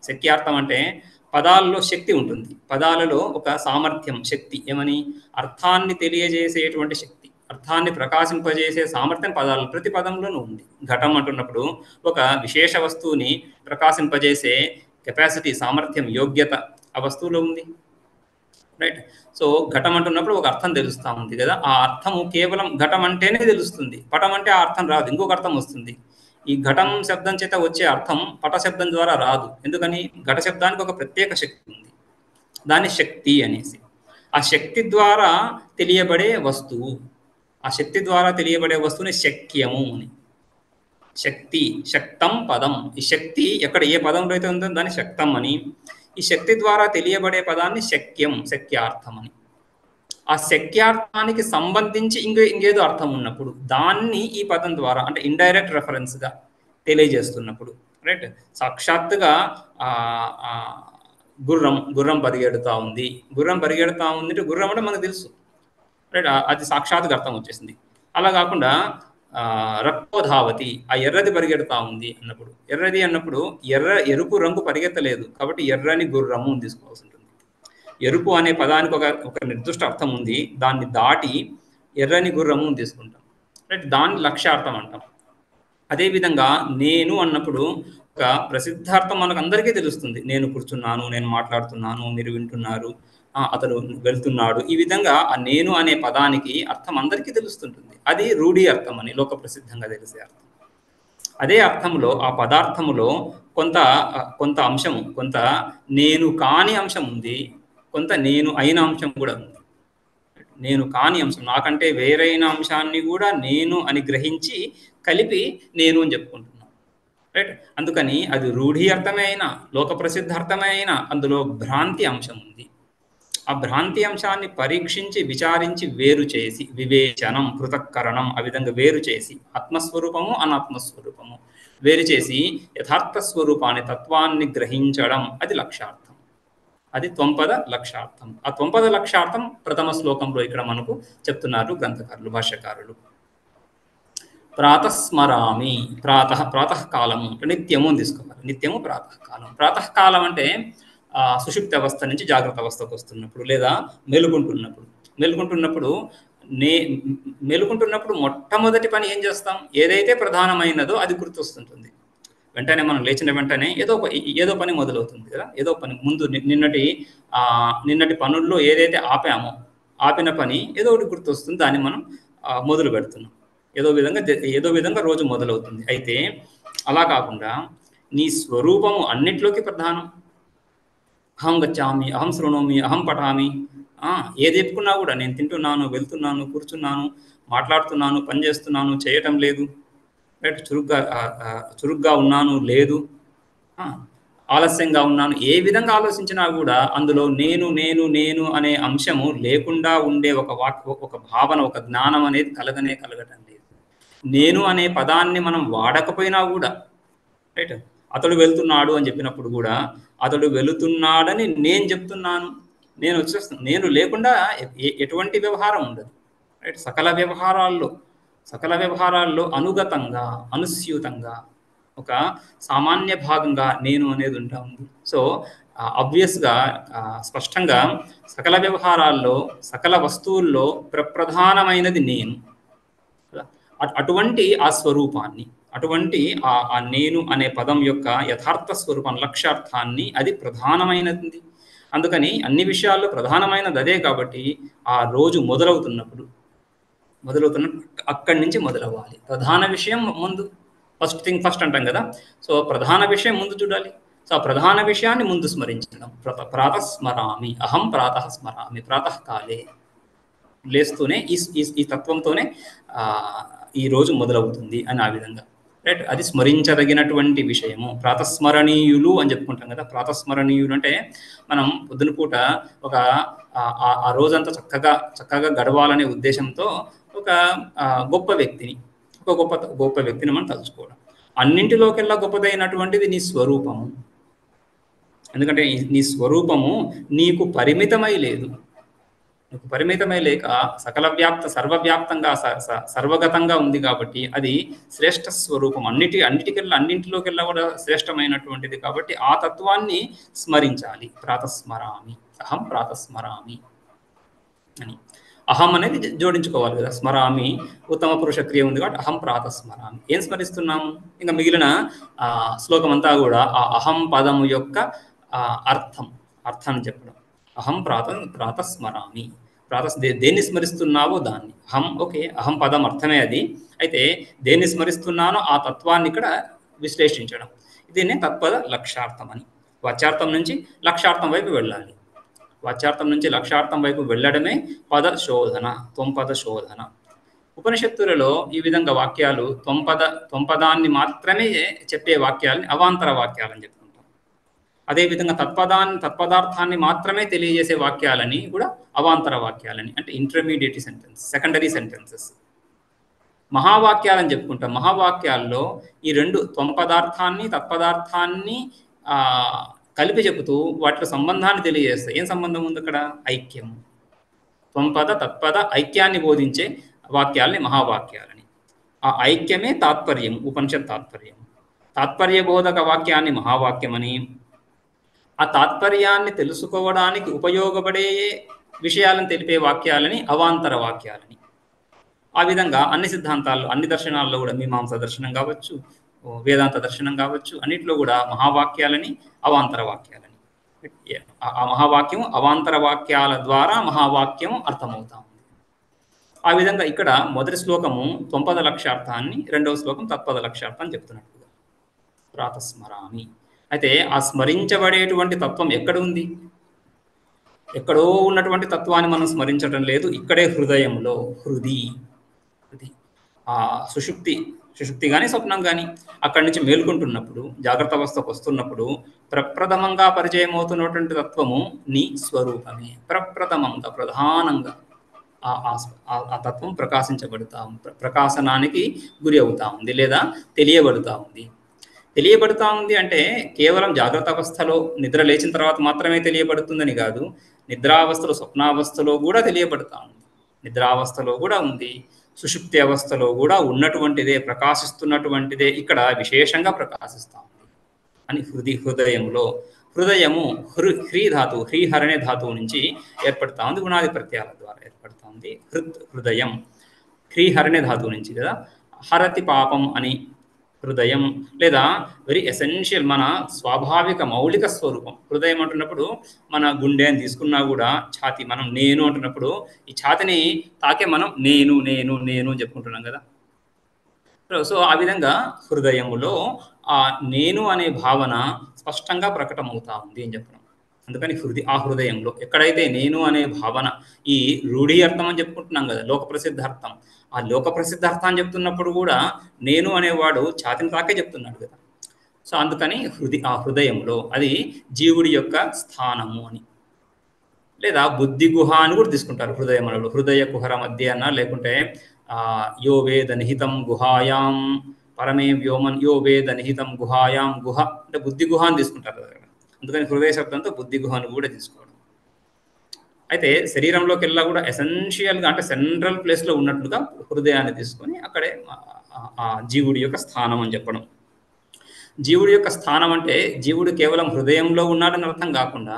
C: శక్యార్థం అంటే పదాలలో శక్తి ఉంటుంది. పదాలలో ఒక సామర్థ్యం, శక్తి, ఏమని, అర్థాన్ని తెలియజేసేటువంటి శక్తి, అర్థాన్ని ప్రకాశింపజేసే సామర్థ్యం పదాలు ప్రతి పదంలోనూ ఉంది. ఘటం అంటున్నప్పుడు ఒక విశేష వస్తువుని ప్రకాశింపజేసే కెపాసిటీ, సామర్థ్యం, యోగ్యత ఆ వస్తువులో ఉంది. రైట్. సో ఘటం అంటున్నప్పుడు ఒక అర్థం తెలుస్తూ ఉంది కదా, ఆ అర్థము కేవలం ఘటం అంటేనే తెలుస్తుంది. పటం అంటే ఆ అర్థం రాదు, ఇంకొక అర్థం వస్తుంది. ఈ ఘటం శబ్దం చేత వచ్చే అర్థం పట శబ్దం ద్వారా రాదు. ఎందుకని? ఘట శబ్దానికి ఒక ప్రత్యేక శక్తి ఉంది, దాని శక్తి అనేసి. ఆ శక్తి ద్వారా తెలియబడే వస్తువు, ఆ శక్తి ద్వారా తెలియబడే వస్తువుని శక్యము అని. శక్తి, శక్తం పదం. ఈ శక్తి ఎక్కడ ఏ పదంలో అయితే ఉందో దాన్ని శక్తం అని, ఈ శక్తి ద్వారా తెలియబడే పదాన్ని శక్యం, శక్యార్థం అని. ఆ శక్యార్థానికి సంబంధించి ఇంకేదో అర్థం ఉన్నప్పుడు దాన్ని ఈ పదం ద్వారా, అంటే ఇండైరెక్ట్ రెఫరెన్స్గా తెలియజేస్తున్నప్పుడు, రైట్. సాక్షాత్తుగా గుర్రం పరిగెడుతూ ఉంది, గుర్రం పరిగెడుతూ ఉంది అంటే గుర్రం అంటే మనకు తెలుసు, రైట్. అది సాక్షాత్తుగా అర్థం వచ్చేసింది. అలా కాకుండా రక్తోధావతి, ఆ ఎర్రది పరిగెడుతూ ఉంది అన్నప్పుడు, ఎర్రది అన్నప్పుడు ఎరుపు రంగు పరిగెత్తలేదు కాబట్టి ఎర్రని గుర్రము తీసుకోవాల్సి ఉంటుంది. ఎరుపు అనే పదానికి ఒక నిర్దిష్ట అర్థం ఉంది, దాన్ని దాటి ఎర్రని గుర్రము తీసుకుంటాం, రైట్. దాన్ని లక్ష్యార్థం అంటాం. అదేవిధంగా నేను అన్నప్పుడు ఒక ప్రసిద్ధార్థం మనకు అందరికీ తెలుస్తుంది. నేను కూర్చున్నాను, నేను మాట్లాడుతున్నాను, మీరు వింటున్నారు, అతడు వెళ్తున్నాడు. ఈ విధంగా ఆ నేను అనే పదానికి అర్థం అందరికీ తెలుస్తుంటుంది. అది రూఢి అర్థం అని లోక ప్రసిద్ధంగా తెలిసే అర్థం. అదే అర్థంలో ఆ పదార్థములో కొంత అంశము, కొంత నేను కాని అంశం ఉంది, కొంత నేను అయిన అంశం కూడా ఉంది. నేను కాని అంశం, నాకంటే వేరైన అంశాన్ని కూడా నేను అని గ్రహించి కలిపి నేను అని చెప్పుకుంటున్నాను, రైట్. అందుకని అది రూఢి అర్థమే అయినా, లోక ప్రసిద్ధ అర్థమే అయినా అందులో భ్రాంతి అంశం ఉంది. ఆ భ్రాంతి అంశాన్ని పరీక్షించి విచారించి వేరు చేసి, వివేచనం, పృథక్కరణం, ఆ విధంగా వేరు చేసి ఆత్మస్వరూపము అనాత్మస్వరూపము వేరు చేసి యథార్థ స్వరూపాన్ని, తత్వాన్ని గ్రహించడం, అది లక్ష్యార్థం. అది త్వంపద లక్ష్యార్థం. ఆ త్వంపద లక్ష్యార్థం ప్రథమ శ్లోకంలో ఇక్కడ మనకు చెప్తున్నారు గ్రంథకారులు, భాష్యకారులు. ప్రాతస్మరామి, ప్రాతకాలము అంటే నిత్యము తీసుకోవాలి. నిత్యము ప్రాతకాలం. ప్రాతకాలం అంటే సుషుప్తి అవస్థ నుంచి జాగ్రత్త అవస్థకు వస్తున్నప్పుడు, లేదా మేలుకుంటున్నప్పుడు మేలుకుంటున్నప్పుడు మొట్టమొదటి పని ఏం చేస్తాం? ఏదైతే ప్రధానమైనదో అది గుర్తొస్తుంటుంది. వెంటనే మనం లేచిన వెంటనే ఏదో పని మొదలవుతుంది కదా. ఏదో పని ముందు నిన్నటి పనుల్లో ఏదైతే ఆపిన పని ఏదో ఒకటి గుర్తొస్తుంది, దాన్ని మనం మొదలు పెడుతున్నాం. ఏదో విధంగా రోజు మొదలవుతుంది. అయితే అలా కాకుండా నీ స్వరూపము అన్నిట్లోకి ప్రధానం. అహం గచ్చామి, అహం శృణోమి, అహం పఠామి, ఏది చెప్పుకున్నా కూడా నేను తింటున్నాను, వెళ్తున్నాను, కూర్చున్నాను, మాట్లాడుతున్నాను, పని చేస్తున్నాను, చేయటం లేదు, రైట్. చురుగ్గా ఉన్నాను, లేదు, ఆలస్యంగా ఉన్నాను, ఏ విధంగా ఆలోచించినా కూడా అందులో నేను అనే అంశము లేకుండా ఉండే ఒక భావన, ఒక జ్ఞానం అనేది కలగటం లేదు. నేను అనే పదాన్ని మనం వాడకపోయినా కూడా, రైట్. అతడు వెళ్తున్నాడు అని చెప్పినప్పుడు కూడా అతడు వెళుతున్నాడని నేను చెప్తున్నాను, నేను వచ్చేస్తాను. నేను లేకుండా ఎటువంటి వ్యవహారం ఉండదు, రైట్. సకల వ్యవహారాల్లో అనుగతంగా, అనుస్యూతంగా, ఒక సామాన్య భాగంగా నేను అనేది ఉంటా ఉంది. సో ఆబ్వియస్గా, స్పష్టంగా సకల వ్యవహారాల్లో, సకల వస్తువుల్లో ప్రధానమైనది నేను. అటువంటి ఆ స్వరూపాన్ని, అటువంటి ఆ నేను అనే పదం యొక్క యథార్థ స్వరూపం, లక్ష్యార్థాన్ని, అది ప్రధానమైనది. అందుకని అన్ని విషయాల్లో ప్రధానమైనది అదే. కాబట్టి ఆ రోజు మొదలవుతున్నప్పుడు అక్కడి నుంచి మొదలవ్వాలి. ప్రధాన విషయం ముందు, ఫస్ట్ థింగ్ ఫస్ట్ అంటాం కదా. సో ప్రధాన విషయం ముందు చూడాలి. సో ఆ ప్రధాన విషయాన్ని ముందు స్మరించడం. ప్రాతస్మరామి, అహం ప్రాతస్మరామి, ప్రాతకాలే లేస్తూనే ఈ తత్వంతోనే ఈ రోజు మొదలవుతుంది అని, ఆ విధంగా, రైట్. అది స్మరించదగినటువంటి విషయము. ప్రాతస్మరణీయులు అని చెప్పుకుంటాం కదా. ప్రాతస్మరణీయులు అంటే మనం పొద్దున పూట ఆ రోజంతా చక్కగా గడవాలనే ఉద్దేశంతో ఒక గొప్ప వ్యక్తిని మనం తలుచుకోవడం. అన్నింటిలోకెల్లా గొప్పదైనటువంటిది నీ స్వరూపము. ఎందుకంటే నీ స్వరూపము నీకు పరిమితమై లేదు. నీకు పరిమితమై లేక సర్వవ్యాప్తంగా, సర్వగతంగా ఉంది. కాబట్టి అది శ్రేష్ఠ స్వరూపం. అన్నింటిలోకెల్లా కూడా శ్రేష్టమైనటువంటిది. కాబట్టి ఆ తత్వాన్ని స్మరించాలి. ప్రాతస్మరామి, అహం ప్రాతస్మరామి అని. అహం అనేది జోడించుకోవాలి కదా, స్మరామి ఉత్తమ పురుష క్రియ ఉంది కాబట్టి అహం ప్రాతః స్మరామి. ఏం స్మరిస్తున్నాము? ఇంకా మిగిలిన శ్లోకం అంతా కూడా ఆ అహం పదము యొక్క అర్థాన్ని చెప్పడం. అహం ప్రాతః స్మరామి. దేన్ని స్మరిస్తున్నావో దాన్ని. అహం ఓకే, అహం పదం అర్థమే అది. అయితే దేన్ని స్మరిస్తున్నానో ఆ తత్వాన్ని ఇక్కడ విశ్లేషించడం. దీన్నే తత్పద లక్ష్యార్థం అని. వాచ్యార్థం నుంచి లక్ష్యార్థం వైపు వెళ్ళాలి. వాచ్యార్థం నుంచి లక్ష్యార్థం వైపు వెళ్ళడమే పద శోధన, త్వంపద శోధన. ఉపనిషత్తులలో ఈ విధంగా వాక్యాలు త్వంపదాన్ని మాత్రమే చెప్పే వాక్యాలని అవాంతర వాక్యాలని చెప్పుకుంటాం. అదేవిధంగా తత్పదార్థాన్ని మాత్రమే తెలియజేసే వాక్యాలని కూడా అవాంతర వాక్యాలని, అంటే ఇంటర్మీడియట్ సెంటెన్స్, సెకండరీ సెంటెన్సెస్. మహావాక్యాలని చెప్పుకుంటాం. మహావాక్యాల్లో ఈ రెండు త్వంపదార్థాన్ని తత్పదార్థాన్ని కలిపి చెబుతూ వాటిలో సంబంధాన్ని తెలియజేస్తాయి. ఏం సంబంధం ఉంది అక్కడ? ఐక్యం. త్వంపద తత్పద ఐక్యాన్ని బోధించే వాక్యాలని మహావాక్యాలని. ఆ ఐక్యమే తాత్పర్యం, ఉపనిషత్ తాత్పర్యం. తాత్పర్య బోధక వాక్యాన్ని మహావాక్యమని, ఆ తాత్పర్యాన్ని తెలుసుకోవడానికి ఉపయోగపడే విషయాలను తెలిపే వాక్యాలని అవాంతర వాక్యాలని. ఆ విధంగా అన్ని సిద్ధాంతాల్లో, అన్ని దర్శనాల్లో కూడా, మీమాంస దర్శనం కావచ్చు, వేదాంత దర్శనం కావచ్చు, అన్నిట్లో కూడా మహావాక్యాలని అవాంతర వాక్యాలని. ఆ మహావాక్యం అవాంతర వాక్యాల ద్వారా మహావాక్యం అర్థమవుతా ఉంది. ఆ విధంగా ఇక్కడ మొదటి శ్లోకము త్వంపద లక్ష్యార్థాన్ని, రెండవ శ్లోకం తత్పద లక్ష్యార్థాన్ని చెప్తున్నట్టుగా ప్రాతస్మరామి. అయితే ఆ స్మరించబడేటువంటి తత్వం ఎక్కడ ఉంది? ఎక్కడో ఉన్నటువంటి తత్వాన్ని మనం స్మరించడం లేదు, ఇక్కడే హృదయంలో. హృది ఆ సుషుప్తి కానీ స్వప్నం కానీ అక్కడి నుంచి మేల్కొంటున్నప్పుడు, జాగ్రత్త అవస్థకు వస్తున్నప్పుడు ప్రప్రథమంగా పరిచయం అవుతున్నటువంటి తత్వము నీ స్వరూపమే. ప్రప్రథమంగా, ప్రధానంగా ఆ తత్వం ప్రకాశించబడుతూ ప్రకాశనానికి గురి అవుతా ఉంది, లేదా తెలియబడుతూ ఉంది. తెలియబడుతూ ఉంది అంటే కేవలం జాగ్రత్త అవస్థలో నిద్ర లేచిన తర్వాత మాత్రమే తెలియబడుతుందని కాదు, నిద్రావస్థలో, స్వప్నావస్థలో కూడా తెలియబడుతూ ఉంది. నిద్రావస్థలో కూడా ఉంది, సుషుప్తి అవస్థలో కూడా ఉన్నటువంటిదే, ప్రకాశిస్తున్నటువంటిదే ఇక్కడ విశేషంగా ప్రకాశిస్తూ ఉంది అని. హృదయంలో, హృదయము హ్రీ ధాతువు, హ్రీహర్ అనే ధాతువు నుంచి ఏర్పడతా ఉంది, గుణాది ప్రత్యయాల ద్వారా ఏర్పడతా ఉంది. హృదయం హ్రీహర్ అనే ధాతువు నుంచి కదా. హరతి పాపం అని హృదయం, లేదా వెరీ ఎసెన్షియల్ మన స్వాభావిక మౌలిక స్వరూపం. హృదయం అంటున్నప్పుడు మన గుండె అని తీసుకున్నా కూడా ఛాతి, మనం నేను అంటున్నప్పుడు ఈ ఛాతిని తాకే మనం నేను నేను నేను అని చెప్పుకుంటున్నాం కదా. సో ఆ విధంగా హృదయములో ఆ నేను అనే భావన స్పష్టంగా ప్రకటమవుతా ఉంది అని చెప్పడం. అందుకని ఆ హృదయంలో ఎక్కడైతే నేను అనే భావన, ఈ రూఢి అర్థం అని చెప్పుకుంటున్నాం కదా, లోక ప్రసిద్ధార్థం, ఆ లోక ప్రసిద్ధార్థాన్ని చెప్తున్నప్పుడు కూడా నేను అనేవాడు ఛాతిని తాకే చెప్తున్నాడు కదా. సో అందుకని ఆ హృదయంలో అది జీవుడి యొక్క స్థానము అని, లేదా బుద్ధి గుహ అని కూడా తీసుకుంటారు. హృదయం అనప్పుడు హృదయ కుహర మధ్య అన్న, లేకుంటే యో వేద నిహితం గుహాయాం పరమే వ్యోమన్ యో వేద నిహితం గుహాయాం. గుహ అంటే బుద్ధి గుహ అని తీసుకుంటారు కదా. అందుకని హృదయ శబ్దంతో బుద్ధి గుహను కూడా తీసుకోవడం. అయితే శరీరంలోకి వెళ్ళా కూడా ఎసెన్షియల్గా, అంటే సెంట్రల్ ప్లేస్లో ఉన్నట్లుగా హృదయాన్ని తీసుకొని అక్కడే ఆ జీవుడి యొక్క స్థానం అని చెప్పడం. జీవుడి యొక్క స్థానం అంటే జీవుడు కేవలం హృదయంలో ఉన్నాడని అర్థం కాకుండా,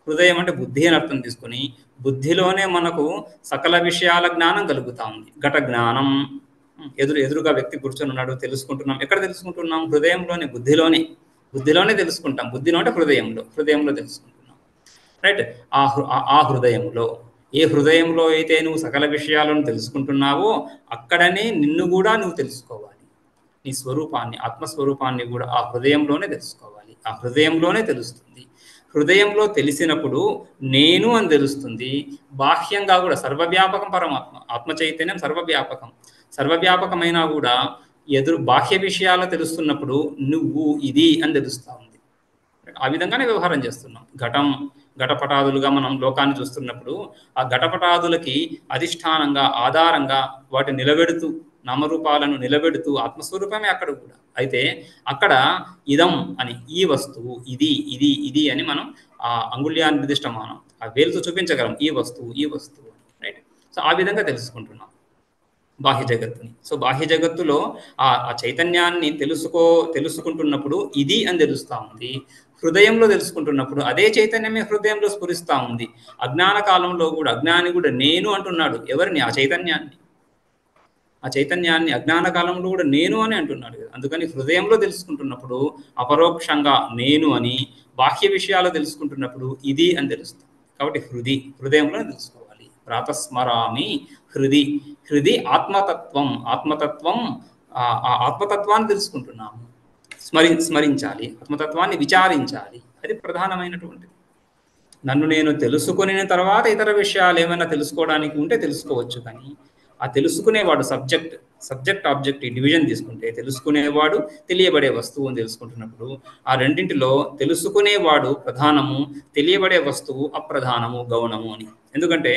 C: హృదయం అంటే బుద్ధి అని అర్థం తీసుకొని, బుద్ధిలోనే మనకు సకల విషయాల జ్ఞానం కలుగుతా ఉంది. ఘట జ్ఞానం, ఎదురుగా వ్యక్తి కూర్చొని ఉన్నాడు, తెలుసుకుంటున్నాం. ఎక్కడ తెలుసుకుంటున్నాం? హృదయంలోనే, బుద్ధిలోనే తెలుసుకుంటాం. బుద్ధిలో అంటే హృదయంలో తెలుసుకుంటాం. రైట్. ఆ హృదయంలో, ఏ హృదయంలో అయితే నువ్వు సకల విషయాలను తెలుసుకుంటున్నావో అక్కడనే నిన్ను కూడా నువ్వు తెలుసుకోవాలి. నీ స్వరూపాన్ని, ఆత్మస్వరూపాన్ని కూడా ఆ హృదయంలోనే తెలుసుకోవాలి. ఆ హృదయంలోనే తెలుస్తుంది. హృదయంలో తెలిసినప్పుడు నేను అని తెలుస్తుంది. బాహ్యంగా కూడా సర్వవ్యాపకం పరమాత్మ, ఆత్మ చైతన్యం సర్వవ్యాపకమైనా కూడా బాహ్య విషయాలు తెలుస్తున్నప్పుడు నువ్వు ఇది అని తెలుస్తూ ఉంది. ఆ విధంగానే వ్యవహారం చేస్తున్నాం. ఘటపటాదులుగా మనం లోకాన్ని చూస్తున్నప్పుడు ఆ ఘటపటాదులకి అధిష్టానంగా, ఆధారంగా వాటి నిలబెడుతూ, నామరూపాలను నిలబెడుతూ ఆత్మస్వరూపమే అక్కడ కూడా. అయితే అక్కడ ఇదం అని, ఈ వస్తువు, ఇది అని మనం ఆ అంగుళ్యాన్ని నిర్దిష్టమానం, ఆ వేలుతో చూపించగలం ఈ వస్తువు రైట్. సో ఆ విధంగా తెలుసుకుంటున్నాం బాహ్య జగత్తుని. సో బాహ్య జగత్తులో ఆ చైతన్యాన్ని తెలుసుకుంటున్నప్పుడు ఇది అని తెలుస్తూ ఉంది. హృదయంలో తెలుసుకుంటున్నప్పుడు అదే చైతన్యమే హృదయంలో స్ఫురిస్తూ ఉంది. అజ్ఞాన కాలంలో కూడా అజ్ఞాని కూడా నేను అంటున్నాడు. ఎవరిని? ఆ చైతన్యాన్ని. ఆ చైతన్యాన్ని అజ్ఞాన కాలంలో కూడా నేను అని అంటున్నాడు కదా. అందుకని హృదయంలో తెలుసుకుంటున్నప్పుడు అపరోక్షంగా నేను అని, బాహ్య విషయాలు తెలుసుకుంటున్నప్పుడు ఇది అని తెలుస్తుంది. కాబట్టి హృదయంలో తెలుసుకోవాలి. ప్రాతస్మరామి హృది ఆత్మతత్వం. ఆ ఆత్మతత్వాన్ని తెలుసుకుంటున్నాము. స్మరించాలి, ఆత్మతత్వాన్ని విచారించాలి. అది ప్రధానమైనటువంటిది. నన్ను నేను తెలుసుకుని తర్వాత ఇతర విషయాలు ఏమైనా తెలుసుకోవడానికి ఉంటే తెలుసుకోవచ్చు. కానీ ఆ తెలుసుకునేవాడు సబ్జెక్ట్ ఆబ్జెక్ట్ ఈ డివిజన్ తీసుకుంటే, తెలుసుకునేవాడు తెలియబడే వస్తువుని తెలుసుకుంటున్నప్పుడు ఆ రెండింటిలో తెలుసుకునేవాడు ప్రధానము, తెలియబడే వస్తువు అప్రధానము, గౌణము అని. ఎందుకంటే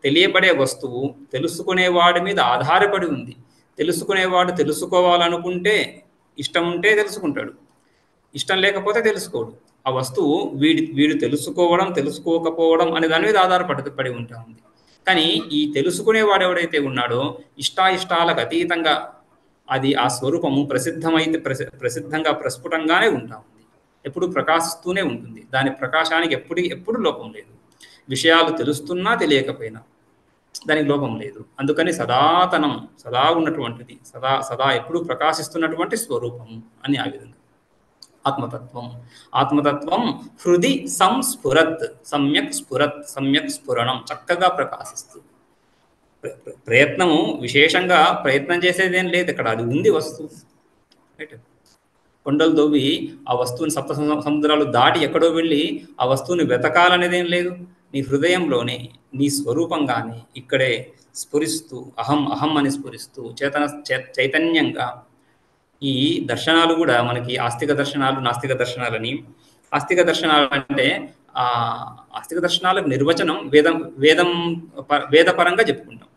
C: తెలియబడే వస్తువు తెలుసుకునేవాడి మీద ఆధారపడి ఉంది. తెలుసుకునేవాడు తెలుసుకోవాలనుకుంటే, ఇష్టం ఉంటే తెలుసుకుంటాడు, ఇష్టం లేకపోతే తెలుసుకోడు. ఆ వస్తువు వీడు తెలుసుకోవడం తెలుసుకోకపోవడం అనే దాని మీద ఆధారపడి ఉంటా ఉంది. కానీ ఈ తెలుసుకునేవాడు ఎవడైతే ఉన్నాడో ఇష్టాయిష్టాలకు అతీతంగా అది ఆ స్వరూపము ప్రసిద్ధంగా ప్రస్ఫుటంగానే ఉంటా ఉంది. ఎప్పుడు ప్రకాశిస్తూనే ఉంటుంది. దాని ప్రకాశానికి ఎప్పుడు లోపం లేదు. విషయాలు తెలుస్తున్నా తెలియకపోయినా దానికి లోపం లేదు. అందుకని సదాతనం, సదా ఉన్నటువంటిది, సదా ఎప్పుడు ప్రకాశిస్తున్నటువంటి స్వరూపము అని ఆ విధంగా ఆత్మతత్వం హృది సమ్యక్ స్ఫురణం, చక్కగా ప్రకాశిస్తుంది. ప్రయత్నము విశేషంగా ప్రయత్నం చేసేదేం లేదు ఇక్కడ, అది ఉంది వస్తువు. రైట్? కొండలు దొవ్వి ఆ వస్తువుని సప్త సముద్రాలు దాటి ఎక్కడో వెళ్ళి ఆ వస్తువుని వెతకాలనేదేం లేదు. నీ హృదయంలోనే, నీ స్వరూపంగానే ఇక్కడే స్ఫురిస్తూ అహం అని స్ఫురిస్తూ చైతన్యంగా. ఈ దర్శనాలు కూడా మనకి ఆస్తిక దర్శనాలు, నాస్తిక దర్శనాలని. ఆస్తిక దర్శనాలు అంటే ఆస్తిక దర్శనాలకు నిర్వచనం వేదపరంగా చెప్పుకుంటాం.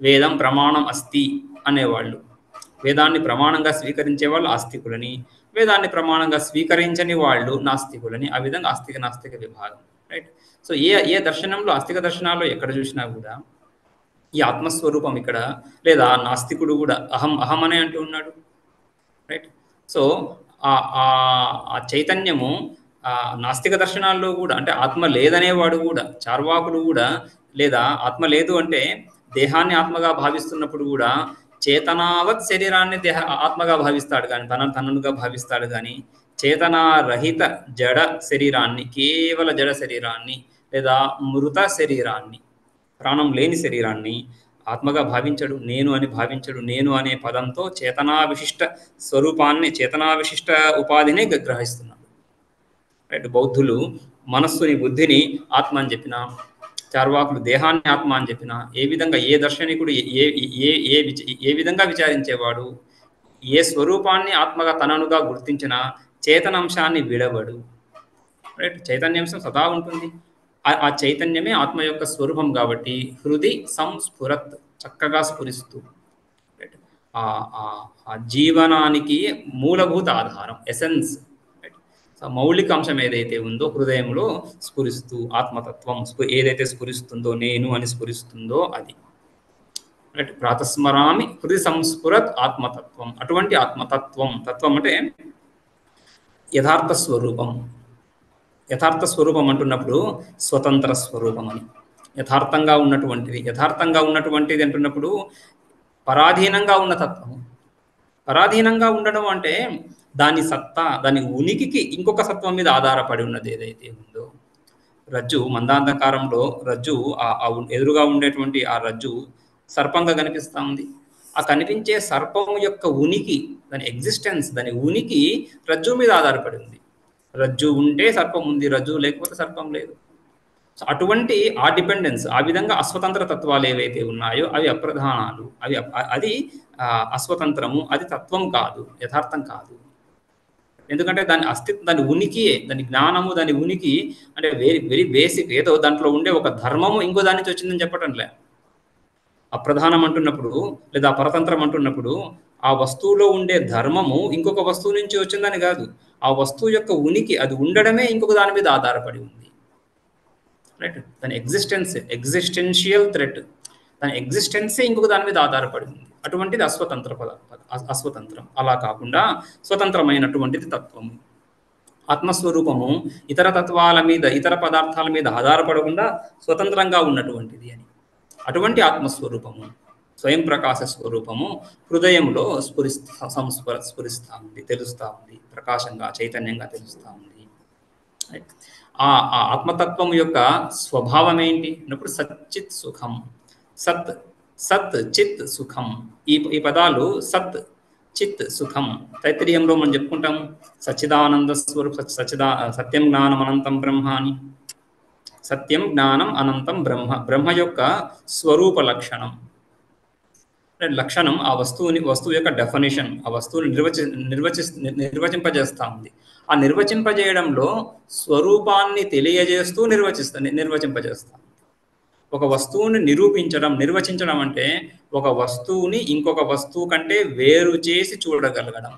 C: వేదం ప్రమాణం అస్తి అనేవాళ్ళు, వేదాన్ని ప్రమాణంగా స్వీకరించే వాళ్ళు ఆస్తికులని, వేదాన్ని ప్రమాణంగా స్వీకరించని వాళ్ళు నాస్తికులని. ఆ విధంగా ఆస్తిక నాస్తిక విభాగం. రైట్? సో ఏ దర్శనంలో, ఆస్తిక దర్శనాల్లో ఎక్కడ చూసినా కూడా ఈ ఆత్మస్వరూపం ఇక్కడ, లేదా నాస్తికుడు కూడా అహం అనే అంటూ ఉన్నాడు. రైట్? సో ఆ చైతన్యము నాస్తిక దర్శనాల్లో కూడా, అంటే ఆత్మ లేదనేవాడు కూడా, చార్వాకులు కూడా, లేదా ఆత్మ లేదు అంటే దేహాన్ని ఆత్మగా భావిస్తున్నప్పుడు కూడా చేతనావత్ శరీరాన్ని ఆత్మగా భావిస్తాడు కానీ, తననుగా భావిస్తాడు కానీ, చేతనారహిత జడ శరీరాన్ని, కేవల జడ శరీరాన్ని, లేదా మృత శరీరాన్ని, ప్రాణం లేని శరీరాన్ని ఆత్మగా భావించడు, నేను అని భావించడు. నేను అనే పదంతో చేతనా విశిష్ట స్వరూపాన్ని, చేతనా విశిష్ట ఉపాధిని గ్రహిస్తున్నాడు. రైట్? బౌద్ధులు మనస్సుని, బుద్ధిని ఆత్మ అని చెప్పిన, చార్వాకులు దేహాన్ని ఆత్మ అని చెప్పిన, ఏ విధంగా ఏ దర్శనికుడు ఏ విధంగా విచారించేవాడు ఏ స్వరూపాన్ని ఆత్మగా తననుగా గుర్తించిన చేతనాంశాన్ని విడవడు. రైట్? చైతన్యాంశం సదా ఉంటుంది. ఆ చైతన్యమే ఆత్మ యొక్క స్వరూపం కాబట్టి హృది సంస్ఫురత్, చక్కగా స్ఫురిస్తూ, ఆ జీవనానికి మూలభూత ఆధారం, ఎసెన్స్, మౌలిక అంశం ఏదైతే ఉందో హృదయంలో స్ఫురిస్తూ, ఆత్మతత్వం ఏదైతే స్ఫురిస్తుందో, నేను అని స్ఫురిస్తుందో అది. రైట్? ప్రాతస్మరామి హృది సంస్ఫురత్ ఆత్మతత్వం. అటువంటి తత్వం అంటే యథార్థ స్వరూపం. యథార్థ స్వరూపం అంటున్నప్పుడు స్వతంత్ర స్వరూపం అని, యథార్థంగా ఉన్నటువంటిది అంటున్నప్పుడు పరాధీనంగా ఉన్న తత్వము. పరాధీనంగా ఉండడం అంటే దాని సత్తా, దాని ఉనికికి ఇంకొక సత్వం మీద ఆధారపడి ఉన్నది ఏదైతే ఉందో. రజ్జు, మందాంధకారంలో రజ్జు, ఎదురుగా ఉండేటువంటి ఆ రజ్జు సర్పంగా కనిపిస్తూ ఉంది. ఆ కనిపించే సర్పం యొక్క ఉనికి, దాని ఎగ్జిస్టెన్స్, దాని ఉనికి రజ్జు మీద ఆధారపడి ఉంది. రజ్జు ఉంటే సర్పం ఉంది, రజ్జు లేకపోతే సర్పం లేదు. సో అటువంటి ఆ డిపెండెన్స్, ఆ విధంగా అస్వతంత్ర తత్వాలు ఏవైతే ఉన్నాయో అవి అప్రధానాలు, అది అస్వతంత్రము, అది తత్వం కాదు, యథార్థం కాదు. ఎందుకంటే దాని అస్తిత్వం, దాని ఉనికియే, దాని జ్ఞానము, దాని ఉనికి అంటే వెరీ బేసిక్. ఏదో దాంట్లో ఉండే ఒక ధర్మము ఇంకో దాని నుంచి వచ్చిందని చెప్పటంలే. అప్రధానం అంటున్నప్పుడు, లేదా పరతంత్రం అంటున్నప్పుడు ఆ వస్తువులో ఉండే ధర్మము ఇంకొక వస్తువు నుంచి వచ్చిందని కాదు. ఆ వస్తువు యొక్క ఉనికి, అది ఉండడమే ఇంకొక దాని మీద ఆధారపడి ఉంది. రైట్? దాని ఎగ్జిస్టెన్షియల్ థ్రెట్, దాని ఎగ్జిస్టెన్సే ఇంకొక దాని మీద ఆధారపడి ఉంది. అటువంటిది అస్వతంత్రం. అలా కాకుండా స్వతంత్రమైనటువంటిది తత్వము. ఆత్మస్వరూపము ఇతర తత్వాల మీద, ఇతర పదార్థాల మీద ఆధారపడకుండా స్వతంత్రంగా ఉన్నటువంటిది అని. అటువంటి ఆత్మస్వరూపము, స్వయం ప్రకాశ స్వరూపము హృదయంలో స్ఫురిస్తూ ఉంది, తెలుస్తూ ఉంది, ప్రకాశంగా చైతన్యంగా తెలుస్తూ ఉంది. ఆ ఆత్మతత్వం యొక్క స్వభావం ఏంటి అన్నప్పుడు సచ్చిత్ సుఖం. సత్ సత్ చిత్ సుఖం, ఈ పదాలు సత్ చిత్ సుఖం తైత్రీయంలో మనం చెప్పుకుంటాం. సచ్చిదానంద స్వరూప సత్యం జ్ఞానం అనంతం బ్రహ్మ అని. సత్యం జ్ఞానం అనంతం బ్రహ్మ, బ్రహ్మ యొక్క స్వరూప లక్షణం. లక్షణం ఆ వస్తువు యొక్క డెఫినేషన్, ఆ వస్తువుని నిర్వచింపజేస్తూ ఉంది. ఆ నిర్వచింపజేయడంలో స్వరూపాన్ని తెలియజేస్తూ నిర్వచింపజేస్తాం. ఒక వస్తువుని నిర్వచించడం అంటే ఒక వస్తువుని ఇంకొక వస్తువు కంటే వేరు చేసి చూడగలగడం.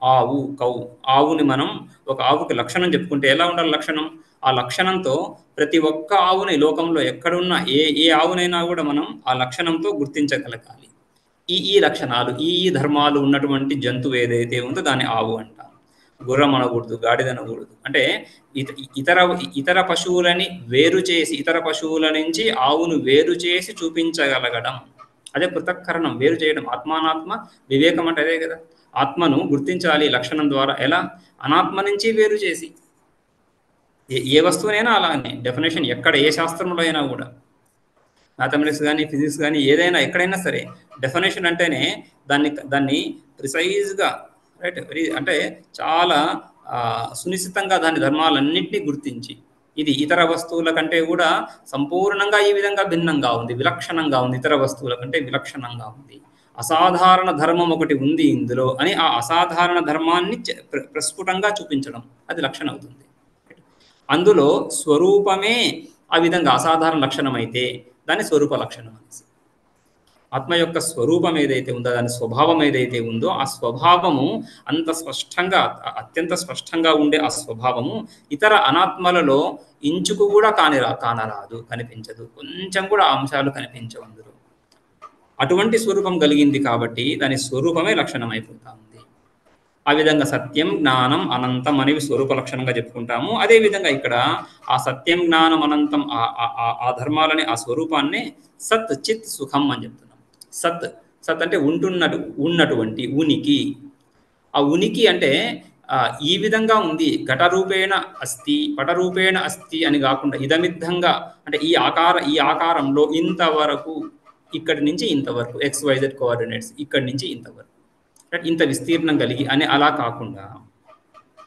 C: ఆవు, కౌ, ఆవుని మనం ఒక ఆవుకి లక్షణం చెప్పుకుంటే ఎలా ఉండాలి లక్షణం? ఆ లక్షణంతో ప్రతి ఒక్క ఆవుని లోకంలో ఎక్కడున్న ఏ ఆవునైనా కూడా మనం ఆ లక్షణంతో గుర్తించగలగాలి. ఈ లక్షణాలు, ఈ ధర్మాలు ఉన్నటువంటి జంతువు ఏదైతే ఉందో దాన్ని ఆవు అంటాం. గుర్రం అనకూడదు, గాడిద అనకూడదు. అంటే ఇతర పశువులని వేరు చేసి, ఇతర పశువుల నుంచి ఆవును వేరు చేసి చూపించగలగడం, అదే పృథక్కరణం, వేరు చేయడం. ఆత్మానాత్మ వివేకం అంటే అదే కదా. ఆత్మను గుర్తించాలి లక్షణం ద్వారా. ఎలా? అనాత్మ నుంచి వేరు చేసి. ఏ వస్తువునైనా అలానే డెఫినేషన్, ఎక్కడ ఏ శాస్త్రంలో అయినా కూడా, మ్యాథమెటిక్స్ కానీ ఫిజిక్స్ కానీ ఏదైనా ఎక్కడైనా సరే డెఫినేషన్ అంటేనే దాన్ని ప్రిసైజ్గా, రైట్, అంటే చాలా సునిశ్చితంగా దాని ధర్మాలన్నింటినీ గుర్తించి, ఇది ఇతర వస్తువుల కంటే కూడా సంపూర్ణంగా ఈ విధంగా భిన్నంగా ఉంది, విలక్షణంగా ఉంది, ఇతర వస్తువుల కంటే విలక్షణంగా ఉంది, అసాధారణ ధర్మం ఒకటి ఉంది ఇందులో అని ఆ అసాధారణ ధర్మాన్ని ప్రస్ఫుటంగా చూపించడం, అది లక్షణం అవుతుంది. అందులో స్వరూపమే ఆ విధంగా అసాధారణ లక్షణం అయితే దాని స్వరూప లక్షణం అనేసి. ఆత్మ యొక్క స్వరూపం ఏదైతే ఉందో, దాని స్వభావం ఏదైతే ఉందో, ఆ స్వభావము అంత స్పష్టంగా, అత్యంత స్పష్టంగా ఉండే ఆ స్వభావము ఇతర అనాత్మలలో ఇంచుకు కూడా కానరాదు, కనిపించదు, కొంచెం కూడా అంశాలు కనిపించవు అందులో. అటువంటి స్వరూపం కలిగింది కాబట్టి దాని స్వరూపమే లక్షణం అయిపోతా ఉంది. ఆ విధంగా సత్యం జ్ఞానం అనంతం అనేవి స్వరూప లక్షణంగా చెప్పుకుంటాము. అదేవిధంగా ఇక్కడ ఆ సత్యం జ్ఞానం అనంతం ఆ ధర్మాలని, ఆ స్వరూపాన్ని సత్ చిత్ సుఖం అని చెప్తున్నాం. సత్ అంటే ఉన్నటువంటి ఉనికి. ఆ ఉనికి అంటే ఈ విధంగా ఉంది, ఘటరూపేణ అస్తి, పటరూపేణ అస్తి అని కాకుండా ఇదమిద్ధంగా, అంటే ఈ ఆకారంలో ఇంతవరకు, ఇక్కడి నుంచి ఇంతవరకు, XYZ కోఆర్డినేట్స్, ఇక్కడి నుంచి ఇంతవరకు, రైట్, ఇంత విస్తీర్ణం కలిగి అని అలా కాకుండా,